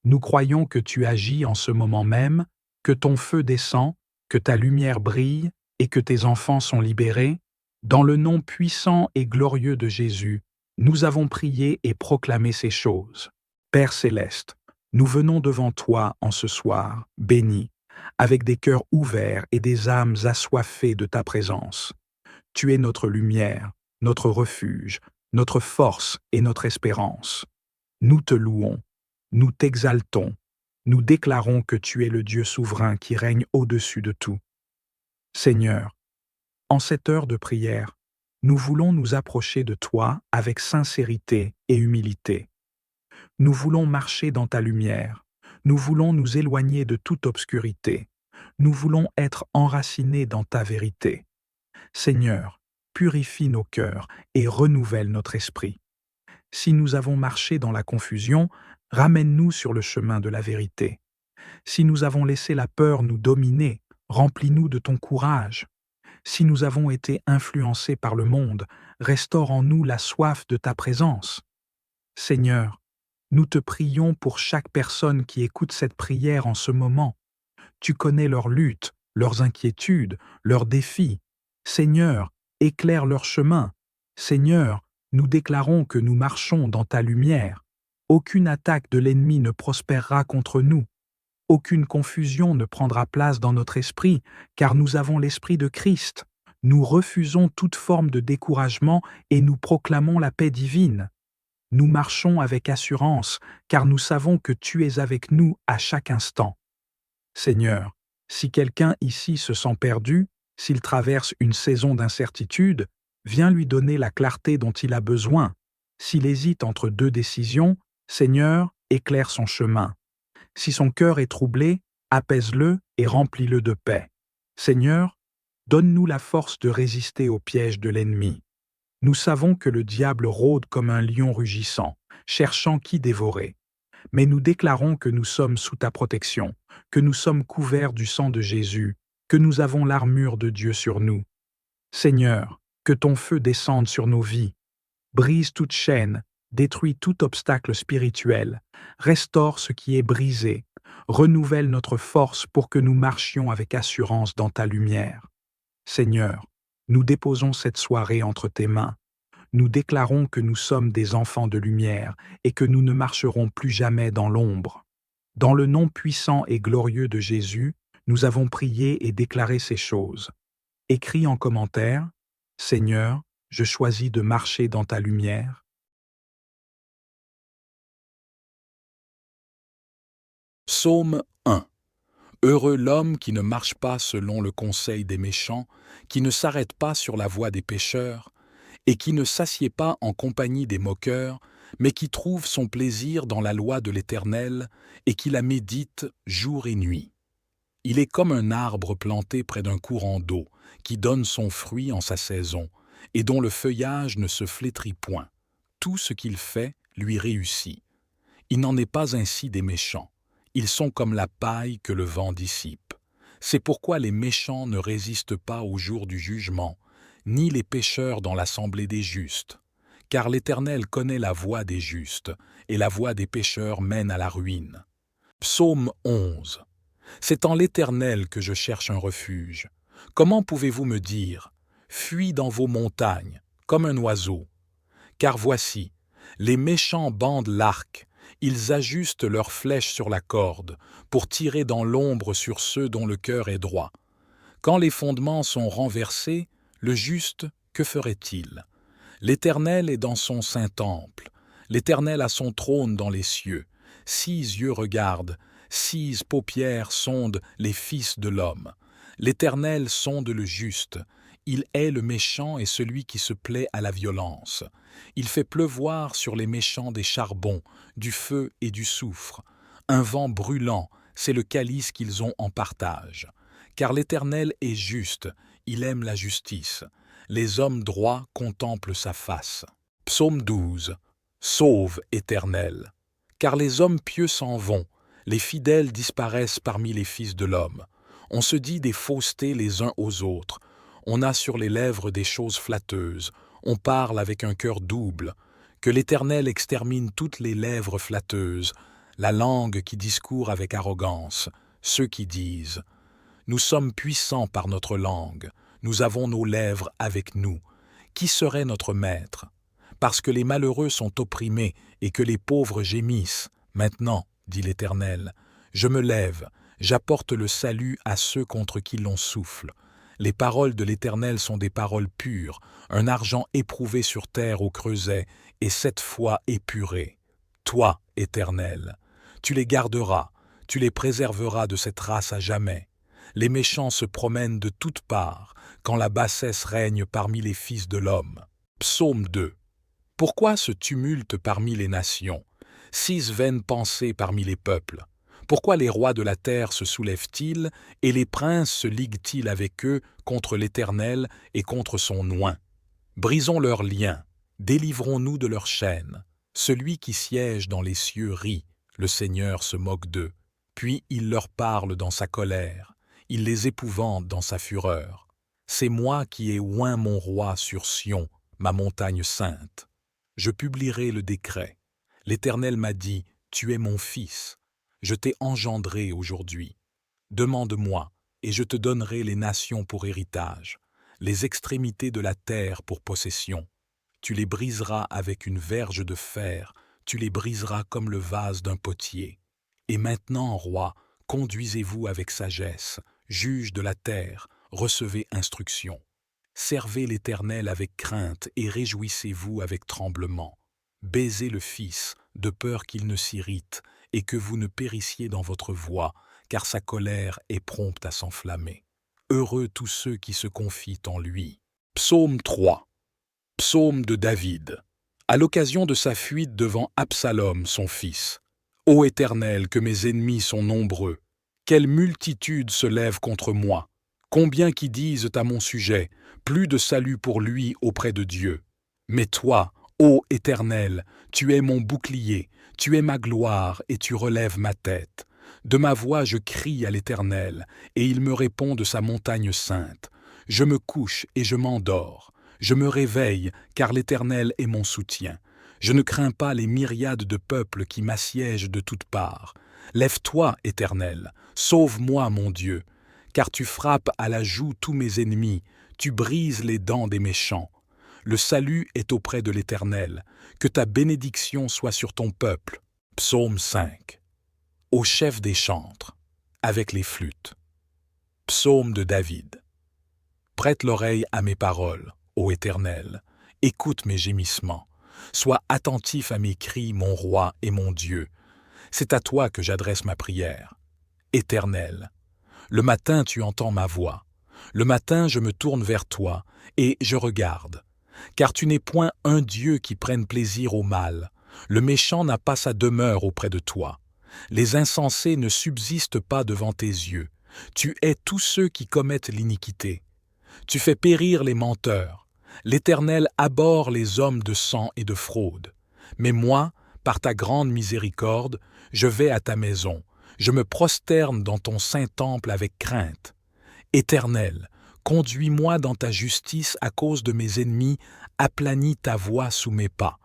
[SPEAKER 1] Nous croyons que tu agis en ce moment même, que ton feu descend, que ta lumière brille et que tes enfants sont libérés. Dans le nom puissant et glorieux de Jésus, nous avons prié et proclamé ces choses. Père céleste, nous venons devant toi en ce soir, bénis, avec des cœurs ouverts et des âmes assoiffées de ta présence. Tu es notre lumière, notre refuge, notre force et notre espérance. Nous te louons, nous t'exaltons, nous déclarons que tu es le Dieu souverain qui règne au-dessus de tout. Seigneur, en cette heure de prière, nous voulons nous approcher de toi avec sincérité et humilité. Nous voulons marcher dans ta lumière, nous voulons nous éloigner de toute obscurité, nous voulons être enracinés dans ta vérité. Seigneur, purifie nos cœurs et renouvelle notre esprit. Si nous avons marché dans la confusion, ramène-nous sur le chemin de la vérité. Si nous avons laissé la peur nous dominer, remplis-nous de ton courage. Si nous avons été influencés par le monde, restaure en nous la soif de ta présence. Seigneur, nous te prions pour chaque personne qui écoute cette prière en ce moment. Tu connais leurs luttes, leurs inquiétudes, leurs défis. Seigneur, éclaire leur chemin. Seigneur, nous déclarons que nous marchons dans ta lumière. Aucune attaque de l'ennemi ne prospérera contre nous. Aucune confusion ne prendra place dans notre esprit, car nous avons l'esprit de Christ. Nous refusons toute forme de découragement et nous proclamons la paix divine. Nous marchons avec assurance, car nous savons que tu es avec nous à chaque instant. Seigneur, si quelqu'un ici se sent perdu, s'il traverse une saison d'incertitude, viens lui donner la clarté dont il a besoin. S'il hésite entre deux décisions, Seigneur, éclaire son chemin. Si son cœur est troublé, apaise-le et remplis-le de paix. Seigneur, donne-nous la force de résister aux pièges de l'ennemi. Nous savons que le diable rôde comme un lion rugissant, cherchant qui dévorer. Mais nous déclarons que nous sommes sous ta protection, que nous sommes couverts du sang de Jésus, que nous avons l'armure de Dieu sur nous. Seigneur, que ton feu descende sur nos vies, brise toute chaîne, détruis tout obstacle spirituel, restaure ce qui est brisé, renouvelle notre force pour que nous marchions avec assurance dans ta lumière. Seigneur, nous déposons cette soirée entre tes mains. Nous déclarons que nous sommes des enfants de lumière et que nous ne marcherons plus jamais dans l'ombre. Dans le nom puissant et glorieux de Jésus, nous avons prié et déclaré ces choses. Écris en commentaire, « Seigneur, je choisis de marcher dans ta lumière. »
[SPEAKER 2] Psaume 1. Heureux l'homme qui ne marche pas selon le conseil des méchants, qui ne s'arrête pas sur la voie des pécheurs, et qui ne s'assied pas en compagnie des moqueurs, mais qui trouve son plaisir dans la loi de l'Éternel, et qui la médite jour et nuit. Il est comme un arbre planté près d'un courant d'eau, qui donne son fruit en sa saison, et dont le feuillage ne se flétrit point. Tout ce qu'il fait lui réussit. Il n'en est pas ainsi des méchants. Ils sont comme la paille que le vent dissipe. C'est pourquoi les méchants ne résistent pas au jour du jugement, ni les pécheurs dans l'assemblée des justes. Car l'Éternel connaît la voie des justes, et la voie des pécheurs mène à la ruine. Psaume 11. C'est en l'Éternel que je cherche un refuge. Comment pouvez-vous me dire, fuis dans vos montagnes, comme un oiseau? Car voici, les méchants bandent l'arc, ils ajustent leurs flèches sur la corde, pour tirer dans l'ombre sur ceux dont le cœur est droit. Quand les fondements sont renversés, le juste, que ferait-il? L'Éternel est dans son saint temple, l'Éternel a son trône dans les cieux. 6 yeux regardent, 6 paupières sondent les fils de l'homme. L'Éternel sonde le juste, il hait le méchant et celui qui se plaît à la violence. Il fait pleuvoir sur les méchants des charbons, du feu et du soufre. Un vent brûlant, c'est le calice qu'ils ont en partage. Car l'Éternel est juste, il aime la justice. Les hommes droits contemplent sa face. Psaume 12. Sauve, Éternel. Car les hommes pieux s'en vont, Les fidèles disparaissent parmi les fils de l'homme. On se dit des faussetés les uns aux autres. On a sur les lèvres des choses flatteuses. On parle avec un cœur double. Que l'Éternel extermine toutes les lèvres flatteuses, la langue qui discourt avec arrogance, ceux qui disent « Nous sommes puissants par notre langue, nous avons nos lèvres avec nous. Qui serait notre maître? Parce que les malheureux sont opprimés et que les pauvres gémissent. Maintenant, dit l'Éternel, je me lève, j'apporte le salut à ceux contre qui l'on souffle. Les paroles de l'Éternel sont des paroles pures, un argent éprouvé sur terre au creuset et 7 fois épuré. Toi, Éternel, tu les garderas, tu les préserveras de cette race à jamais. Les méchants se promènent de toutes parts, quand la bassesse règne parmi les fils de l'homme. Psaume 2. Pourquoi ce tumulte parmi les nations? 6 vaines pensées parmi les peuples. Pourquoi les rois de la terre se soulèvent-ils et les princes se liguent-ils avec eux contre l'Éternel et contre son oint? Brisons leurs liens, délivrons-nous de leurs chaînes. Celui qui siège dans les cieux rit, le Seigneur se moque d'eux. Puis il leur parle dans sa colère, il les épouvante dans sa fureur. C'est moi qui ai oint mon roi sur Sion, ma montagne sainte. Je publierai le décret. L'Éternel m'a dit, tu es mon fils. Je t'ai engendré aujourd'hui. Demande-moi, et je te donnerai les nations pour héritage, les extrémités de la terre pour possession. Tu les briseras avec une verge de fer, tu les briseras comme le vase d'un potier. Et maintenant, roi, conduisez-vous avec sagesse, juge de la terre, recevez instruction. Servez l'Éternel avec crainte et réjouissez-vous avec tremblement. Baisez le Fils, de peur qu'il ne s'irrite, et que vous ne périssiez dans votre voie, car sa colère est prompte à s'enflammer. Heureux tous ceux qui se confient en lui. Psaume 3. Psaume de David. À l'occasion de sa fuite devant Absalom, son fils. Ô Éternel, que mes ennemis sont nombreux. Quelle multitude se lève contre moi. Combien qui disent à mon sujet, plus de salut pour lui auprès de Dieu. Mais toi, ô Éternel, tu es mon bouclier, tu es ma gloire et tu relèves ma tête. De ma voix je crie à l'Éternel, et il me répond de sa montagne sainte. Je me couche et je m'endors. Je me réveille, car l'Éternel est mon soutien. Je ne crains pas les myriades de peuples qui m'assiègent de toutes parts. Lève-toi, Éternel, sauve-moi, mon Dieu, car tu frappes à la joue tous mes ennemis, tu brises les dents des méchants. Le salut est auprès de l'Éternel, que ta bénédiction soit sur ton peuple. Psaume 5. Au chef des chantres, avec les flûtes. Psaume de David. Prête l'oreille à mes paroles, ô Éternel, écoute mes gémissements. Sois attentif à mes cris, mon roi et mon Dieu. C'est à toi que j'adresse ma prière. Éternel, le matin tu entends ma voix. Le matin je me tourne vers toi, et je regarde. Car tu n'es point un Dieu qui prenne plaisir au mal. Le méchant n'a pas sa demeure auprès de toi. Les insensés ne subsistent pas devant tes yeux. Tu hais tous ceux qui commettent l'iniquité. Tu fais périr les menteurs. L'Éternel abhorre les hommes de sang et de fraude. Mais moi, par ta grande miséricorde, je vais à ta maison. Je me prosterne dans ton saint temple avec crainte. Éternel, conduis-moi dans ta justice à cause de mes ennemis, aplanis ta voie sous mes pas,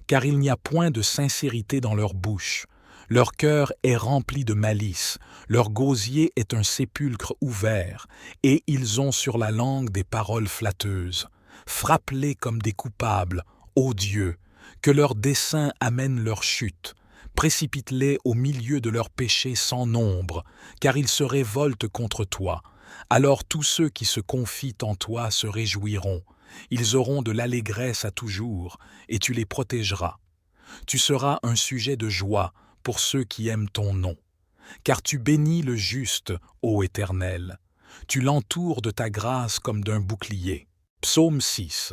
[SPEAKER 2] car il n'y a point de sincérité dans leur bouche. Leur cœur est rempli de malice, leur gosier est un sépulcre ouvert, et ils ont sur la langue des paroles flatteuses. Frappe-les comme des coupables, ô Dieu, que leurs desseins amènent leur chute. Précipite-les au milieu de leurs péchés sans nombre, car ils se révoltent contre toi. Alors tous ceux qui se confient en toi se réjouiront. Ils auront de l'allégresse à toujours, et tu les protégeras. Tu seras un sujet de joie pour ceux qui aiment ton nom. Car tu bénis le juste, ô Éternel. Tu l'entoures de ta grâce comme d'un bouclier. Psaume 6.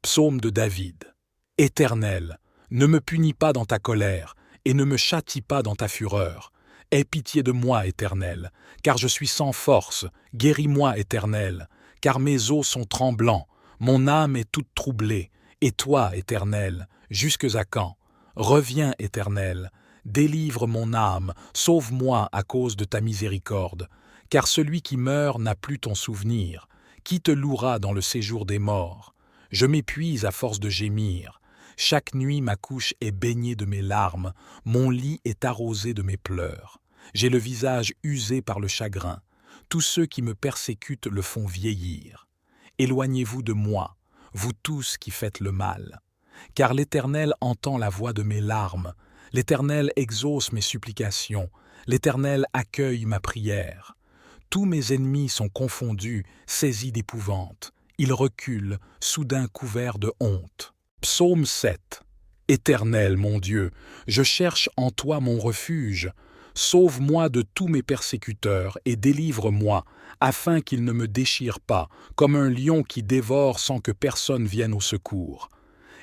[SPEAKER 2] Psaume de David. Éternel, ne me punis pas dans ta colère, et ne me châtie pas dans ta fureur. Aie pitié de moi, Éternel, car je suis sans force. Guéris-moi, Éternel, car mes os sont tremblants. Mon âme est toute troublée. Et toi, Éternel, jusques à quand? Reviens, Éternel. Délivre mon âme, sauve-moi à cause de ta miséricorde, car celui qui meurt n'a plus ton souvenir. Qui te louera dans le séjour des morts? Je m'épuise à force de gémir. Chaque nuit ma couche est baignée de mes larmes, mon lit est arrosé de mes pleurs. J'ai le visage usé par le chagrin. Tous ceux qui me persécutent le font vieillir. Éloignez-vous de moi, vous tous qui faites le mal. Car l'Éternel entend la voix de mes larmes, l'Éternel exauce mes supplications, l'Éternel accueille ma prière. Tous mes ennemis sont confondus, saisis d'épouvante. Ils reculent, soudain couverts de honte. Psaume 7. Éternel, mon Dieu, je cherche en toi mon refuge. Sauve-moi de tous mes persécuteurs et délivre-moi, afin qu'ils ne me déchirent pas, comme un lion qui dévore sans que personne vienne au secours.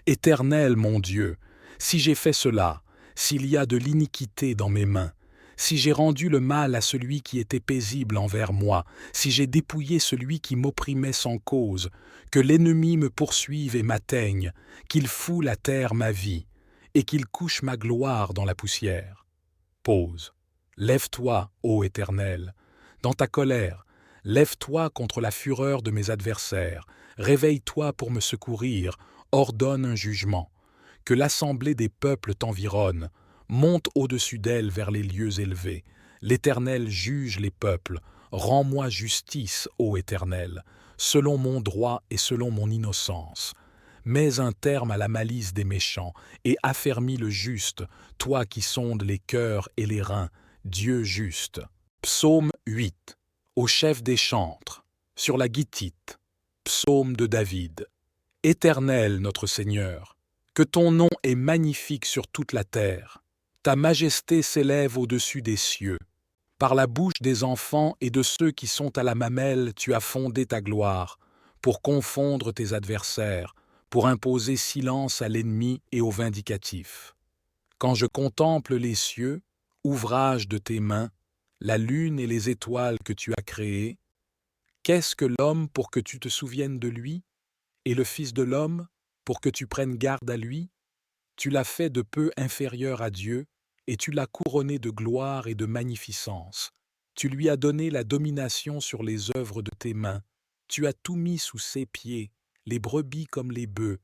[SPEAKER 2] Éternel, mon Dieu, si j'ai fait cela, s'il y a de l'iniquité dans mes mains, si j'ai rendu le mal à celui qui était paisible envers moi, si j'ai dépouillé celui qui m'opprimait sans cause, que l'ennemi me poursuive et m'atteigne, qu'il foule à terre ma vie, et qu'il couche ma gloire dans la poussière. Pause. Lève-toi, ô Éternel, dans ta colère, lève-toi contre la fureur de mes adversaires, réveille-toi pour me secourir, ordonne un jugement. Que l'assemblée des peuples t'environne, monte au-dessus d'elle vers les lieux élevés. L'Éternel juge les peuples, rends-moi justice, ô Éternel, selon mon droit et selon mon innocence. Mets un terme à la malice des méchants et affermis le juste, toi qui sondes les cœurs et les reins, Dieu juste. Psaume 8. Au chef des chantres, sur la guitite. Psaume de David. Éternel notre Seigneur, que ton nom est magnifique sur toute la terre. Ta majesté s'élève au-dessus des cieux. Par la bouche des enfants et de ceux qui sont à la mamelle, tu as fondé ta gloire, pour confondre tes adversaires, pour imposer silence à l'ennemi et au vindicatif. Quand je contemple les cieux, ouvrage de tes mains, la lune et les étoiles que tu as créées, qu'est-ce que l'homme pour que tu te souviennes de lui, et le Fils de l'homme pour que tu prennes garde à lui? Tu l'as fait de peu inférieur à Dieu, et tu l'as couronné de gloire et de magnificence. Tu lui as donné la domination sur les œuvres de tes mains. Tu as tout mis sous ses pieds, les brebis comme les bœufs,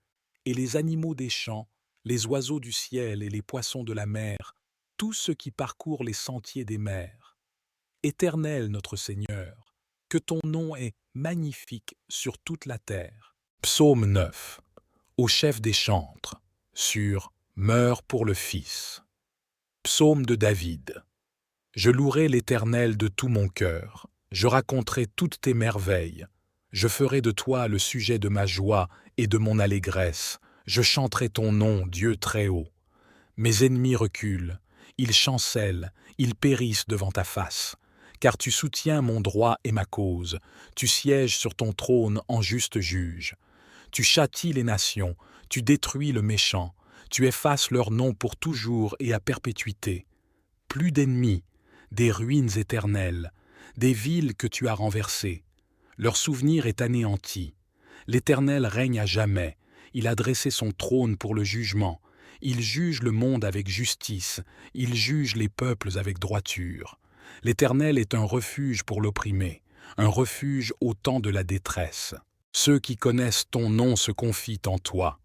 [SPEAKER 2] et les animaux des champs, les oiseaux du ciel et les poissons de la mer, tout ce qui parcourt les sentiers des mers. Éternel notre Seigneur, que ton nom est magnifique sur toute la terre. Psaume 9. Au chef des chantres, sur « Meurs pour le Fils ». Psaume de David. Je louerai l'Éternel de tout mon cœur, je raconterai toutes tes merveilles. Je ferai de toi le sujet de ma joie et de mon allégresse. Je chanterai ton nom, Dieu très haut. Mes ennemis reculent, ils chancellent, ils périssent devant ta face. Car tu soutiens mon droit et ma cause, tu sièges sur ton trône en juste juge. Tu châties les nations, tu détruis le méchant, tu effaces leur nom pour toujours et à perpétuité. Plus d'ennemis, des ruines éternelles, des villes que tu as renversées. Leur souvenir est anéanti. L'Éternel règne à jamais, il a dressé son trône pour le jugement. Il juge le monde avec justice, il juge les peuples avec droiture. L'Éternel est un refuge pour l'opprimé, un refuge au temps de la détresse. Ceux qui connaissent ton nom se confient en toi,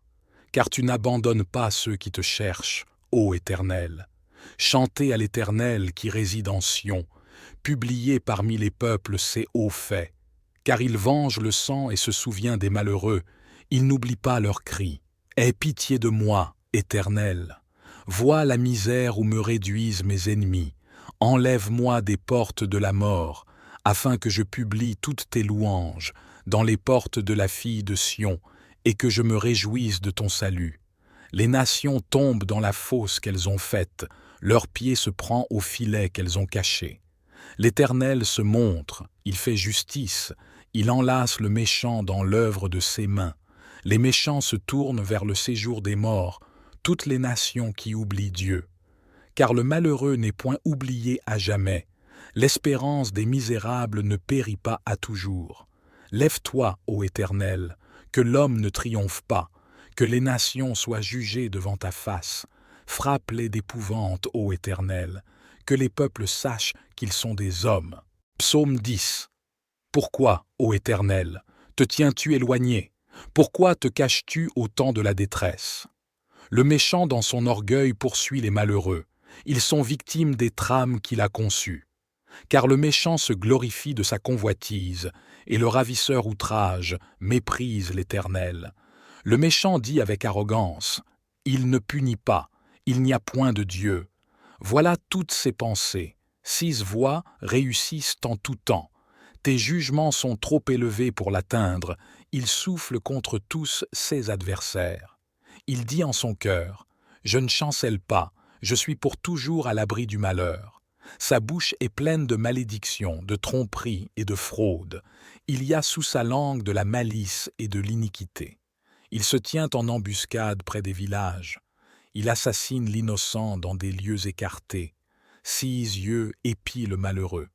[SPEAKER 2] car tu n'abandonnes pas ceux qui te cherchent, ô Éternel. Chantez à l'Éternel qui réside en Sion, publiez parmi les peuples ses hauts faits, car il venge le sang et se souvient des malheureux, il n'oublie pas leurs cris. Aie pitié de moi, Éternel. Vois la misère où me réduisent mes ennemis. Enlève-moi des portes de la mort, afin que je publie toutes tes louanges dans les portes de la fille de Sion, et que je me réjouisse de ton salut. Les nations tombent dans la fosse qu'elles ont faite, leur pied se prend au filet qu'elles ont caché. L'Éternel se montre, il fait justice, il enlace le méchant dans l'œuvre de ses mains. Les méchants se tournent vers le séjour des morts, toutes les nations qui oublient Dieu. Car le malheureux n'est point oublié à jamais, l'espérance des misérables ne périt pas à toujours. Lève-toi, ô Éternel, que l'homme ne triomphe pas, que les nations soient jugées devant ta face. Frappe-les d'épouvante, ô Éternel, que les peuples sachent qu'ils sont des hommes. Psaume 10. Pourquoi, ô Éternel, te tiens-tu éloigné? Pourquoi te caches-tu au temps de la détresse? Le méchant dans son orgueil poursuit les malheureux. Ils sont victimes des trames qu'il a conçues. Car le méchant se glorifie de sa convoitise, et le ravisseur outrage méprise l'Éternel. Le méchant dit avec arrogance, « Il ne punit pas, il n'y a point de Dieu. » Voilà toutes ses pensées. 6 voies réussissent en tout temps. Tes jugements sont trop élevés pour l'atteindre. Il souffle contre tous ses adversaires. Il dit en son cœur, « Je ne chancelle pas, je suis pour toujours à l'abri du malheur. » Sa bouche est pleine de malédictions, de tromperies et de fraudes. Il y a sous sa langue de la malice et de l'iniquité. Il se tient en embuscade près des villages. Il assassine l'innocent dans des lieux écartés. 6 yeux épient le malheureux.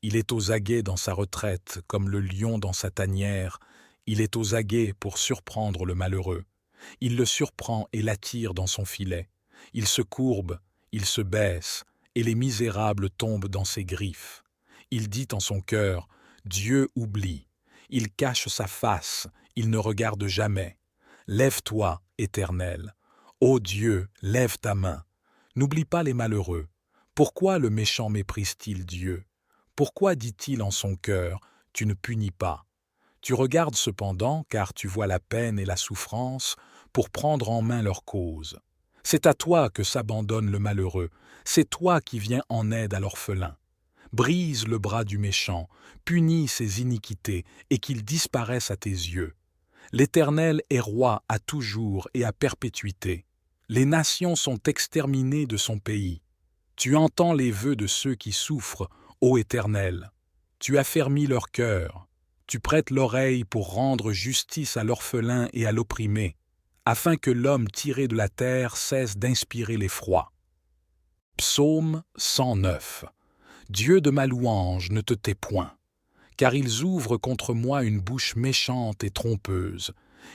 [SPEAKER 2] Il est aux aguets dans sa retraite, comme le lion dans sa tanière. Il est aux aguets pour surprendre le malheureux. Il le surprend et l'attire dans son filet. Il se courbe, il se baisse, et les misérables tombent dans ses griffes. Il dit en son cœur, « Dieu oublie. » Il cache sa face, il ne regarde jamais. Lève-toi, Éternel. Ô Dieu, lève ta main. N'oublie pas les malheureux. Pourquoi le méchant méprise-t-il Dieu? Pourquoi dit-il en son cœur, « Tu ne punis pas » Tu regardes cependant, car tu vois la peine et la souffrance, pour prendre en main leur cause. C'est à toi que s'abandonne le malheureux, c'est toi qui viens en aide à l'orphelin. Brise le bras du méchant, punis ses iniquités, et qu'il disparaisse à tes yeux. L'Éternel est roi à toujours et à perpétuité. Les nations sont exterminées de son pays. Tu entends les vœux de ceux qui souffrent, ô Éternel. Tu affermis leur cœur. Tu prêtes l'oreille pour rendre justice à l'orphelin et à l'opprimé, afin que l'homme tiré de la terre cesse d'inspirer l'effroi. Psaume 109. Dieu de ma louange, ne te tais point, car ils ouvrent contre moi une bouche méchante et trompeuse.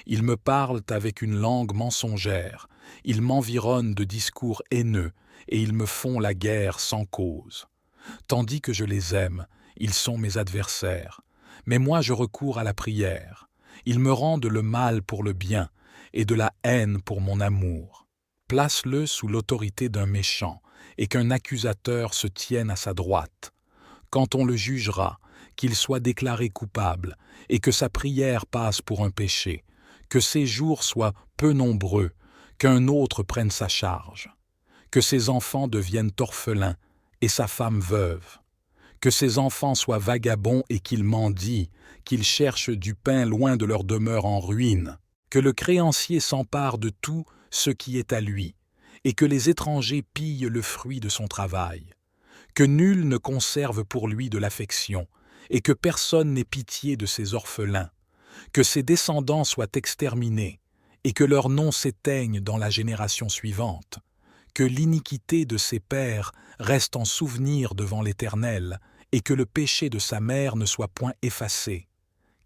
[SPEAKER 2] Ils me parlent avec une langue mensongère, ils m'environnent de discours haineux, et ils me font la guerre sans cause. Tandis que je les aime, ils sont mes adversaires. Mais moi je recours à la prière. Ils me rendent le mal pour le bien, et de la haine pour mon amour. Place-le sous l'autorité d'un méchant, et qu'un accusateur se tienne à sa droite. Quand on le jugera, qu'il soit déclaré coupable, et que sa prière passe pour un péché, que ses jours soient peu nombreux, qu'un autre prenne sa charge, que ses enfants deviennent orphelins, et sa femme veuve, que ses enfants soient vagabonds et qu'ils mendient, qu'ils cherchent du pain loin de leur demeure en ruine, que le créancier s'empare de tout ce qui est à lui, et que les étrangers pillent le fruit de son travail, que nul ne conserve pour lui de l'affection, et que personne n'ait pitié de ses orphelins, que ses descendants soient exterminés, et que leur nom s'éteigne dans la génération suivante, que l'iniquité de ses pères reste en souvenir devant l'Éternel, et que le péché de sa mère ne soit point effacé,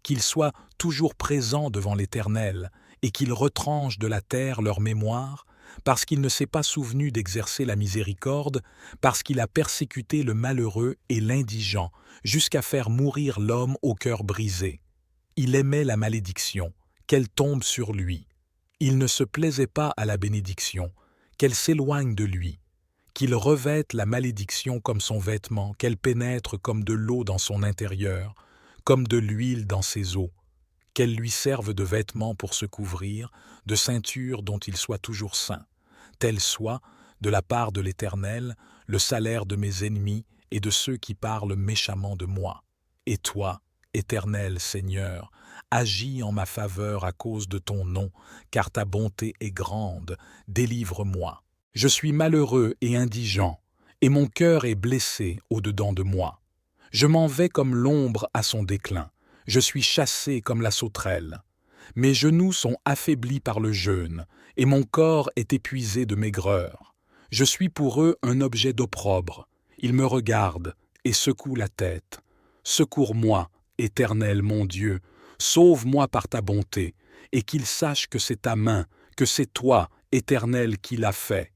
[SPEAKER 2] qu'il soit toujours présent devant l'Éternel, et qu'il retranche de la terre leur mémoire, parce qu'il ne s'est pas souvenu d'exercer la miséricorde, parce qu'il a persécuté le malheureux et l'indigent, jusqu'à faire mourir l'homme au cœur brisé. Il aimait la malédiction, qu'elle tombe sur lui. Il ne se plaisait pas à la bénédiction, qu'elle s'éloigne de lui, qu'il revête la malédiction comme son vêtement, qu'elle pénètre comme de l'eau dans son intérieur, comme de l'huile dans ses os, qu'elle lui serve de vêtement pour se couvrir, de ceinture dont il soit toujours saint, tel soit, de la part de l'Éternel, le salaire de mes ennemis et de ceux qui parlent méchamment de moi. Et toi, Éternel Seigneur, agis en ma faveur à cause de ton nom, car ta bonté est grande, délivre-moi. Je suis malheureux et indigent, et mon cœur est blessé au-dedans de moi. Je m'en vais comme l'ombre à son déclin, je suis chassé comme la sauterelle. Mes genoux sont affaiblis par le jeûne, et mon corps est épuisé de maigreur. Je suis pour eux un objet d'opprobre. Ils me regardent et secouent la tête. Secours-moi, Éternel mon Dieu, sauve-moi par ta bonté, et qu'ils sachent que c'est ta main, que c'est toi, Éternel, qui l'as fait.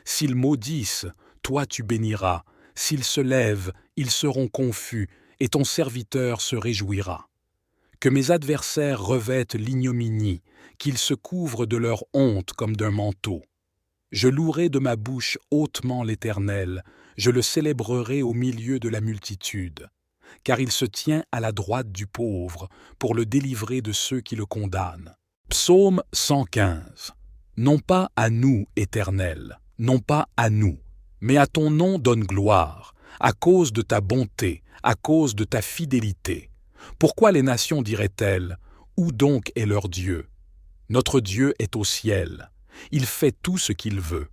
[SPEAKER 2] S'ils maudissent, toi tu béniras. S'ils se lèvent, ils seront confus, et ton serviteur se réjouira. Que mes adversaires revêtent l'ignominie, qu'ils se couvrent de leur honte comme d'un manteau. Je louerai de ma bouche hautement l'Éternel, je le célébrerai au milieu de la multitude. Car il se tient à la droite du pauvre, pour le délivrer de ceux qui le condamnent. Psaume 115. Non pas à nous, Éternel, non pas à nous, mais à ton nom donne gloire, à cause de ta bonté, à cause de ta fidélité. Pourquoi les nations diraient-elles, où donc est leur Dieu? Notre Dieu est au ciel, il fait tout ce qu'il veut.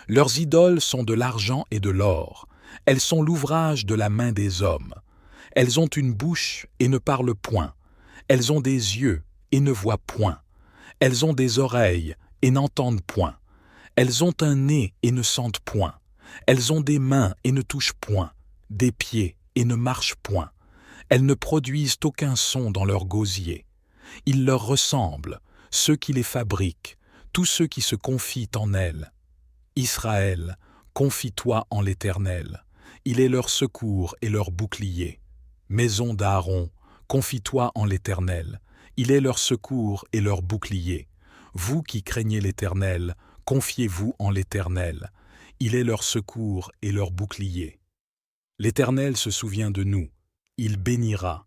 [SPEAKER 2] Leurs idoles sont de l'argent et de l'or, elles sont l'ouvrage de la main des hommes. Elles ont une bouche et ne parlent point, elles ont des yeux et ne voient point, elles ont des oreilles et n'entendent point, elles ont un nez et ne sentent point, elles ont des mains et ne touchent point, des pieds et ne marchent point. Elles ne produisent aucun son dans leur gosier. Ils leur ressemblent, ceux qui les fabriquent, tous ceux qui se confient en elles. Israël, confie-toi en l'Éternel. Il est leur secours et leur bouclier. Maison d'Aaron, confie-toi en l'Éternel. Il est leur secours et leur bouclier. Vous qui craignez l'Éternel, confiez-vous en l'Éternel. Il est leur secours et leur bouclier. L'Éternel se souvient de nous. Il bénira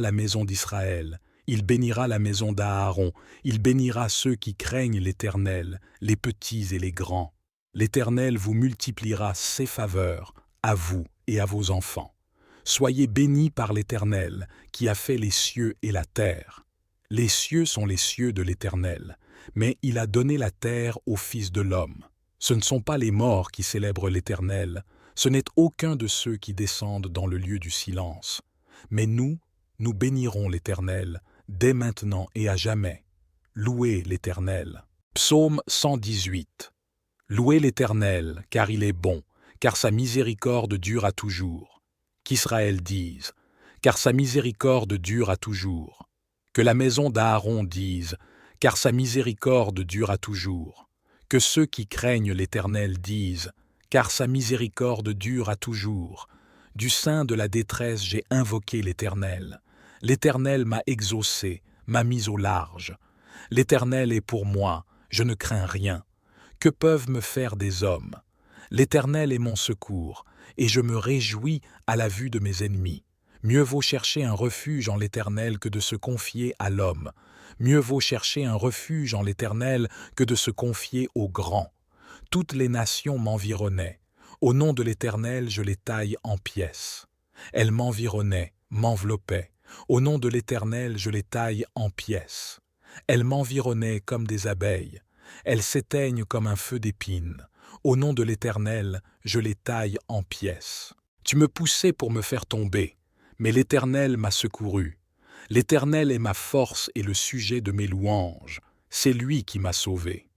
[SPEAKER 2] la maison d'Israël, il bénira la maison d'Aaron, il bénira ceux qui craignent l'Éternel, les petits et les grands. L'Éternel vous multipliera ses faveurs, à vous et à vos enfants. Soyez bénis par l'Éternel, qui a fait les cieux et la terre. Les cieux sont les cieux de l'Éternel, mais il a donné la terre au Fils de l'homme. Ce ne sont pas les morts qui célèbrent l'Éternel, ce n'est aucun de ceux qui descendent dans le lieu du silence. Mais nous bénirons l'Éternel, dès maintenant et à jamais. Louez l'Éternel. Psaume 118. Louez l'Éternel, car il est bon, car sa miséricorde dure à toujours. Qu'Israël dise, car sa miséricorde dure à toujours. Que la maison d'Aaron dise, car sa miséricorde dure à toujours. Que ceux qui craignent l'Éternel disent, car sa miséricorde dure à toujours. Du sein de la détresse j'ai invoqué l'Éternel. L'Éternel m'a exaucé, m'a mis au large. L'Éternel est pour moi, je ne crains rien. Que peuvent me faire des hommes? L'Éternel est mon secours, et je me réjouis à la vue de mes ennemis. Mieux vaut chercher un refuge en l'Éternel que de se confier à l'homme. Mieux vaut chercher un refuge en l'Éternel que de se confier au grand. Toutes les nations m'environnaient. Au nom de l'Éternel, je les taille en pièces. Elles m'environnaient, m'enveloppaient. Au nom de l'Éternel, je les taille en pièces. Elles m'environnaient comme des abeilles. Elles s'éteignent comme un feu d'épines. Au nom de l'Éternel, je les taille en pièces. Tu me poussais pour me faire tomber, mais l'Éternel m'a secouru. L'Éternel est ma force et le sujet de mes louanges. C'est lui qui m'a sauvé.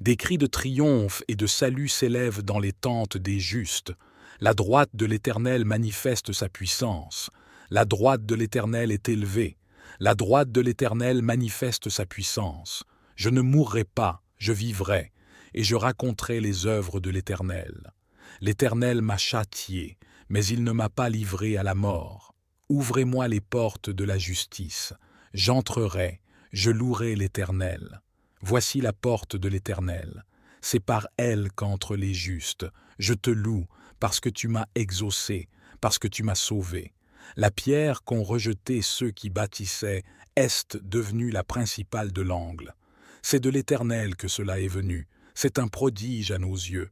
[SPEAKER 2] Des cris de triomphe et de salut s'élèvent dans les tentes des justes. La droite de l'Éternel manifeste sa puissance. La droite de l'Éternel est élevée. La droite de l'Éternel manifeste sa puissance. Je ne mourrai pas, je vivrai, et je raconterai les œuvres de l'Éternel. L'Éternel m'a châtié, mais il ne m'a pas livré à la mort. Ouvrez-moi les portes de la justice. J'entrerai, je louerai l'Éternel. Voici la porte de l'Éternel. C'est par elle qu'entrent les justes. Je te loue, parce que tu m'as exaucé, parce que tu m'as sauvé. La pierre qu'ont rejetée ceux qui bâtissaient est devenue la principale de l'angle. C'est de l'Éternel que cela est venu. C'est un prodige à nos yeux.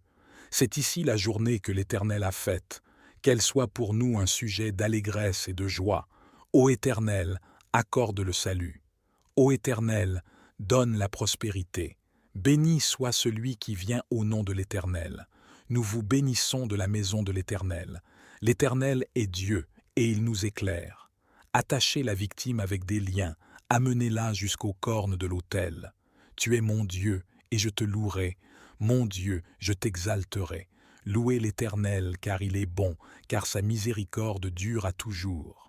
[SPEAKER 2] C'est ici la journée que l'Éternel a faite. Qu'elle soit pour nous un sujet d'allégresse et de joie. Ô Éternel, accorde le salut. Ô Éternel, donne la prospérité. Béni soit celui qui vient au nom de l'Éternel. Nous vous bénissons de la maison de l'Éternel. L'Éternel est Dieu, et il nous éclaire. Attachez la victime avec des liens, amenez-la jusqu'aux cornes de l'autel. Tu es mon Dieu, et je te louerai. Mon Dieu, je t'exalterai. Louez l'Éternel, car il est bon, car sa miséricorde dure à toujours.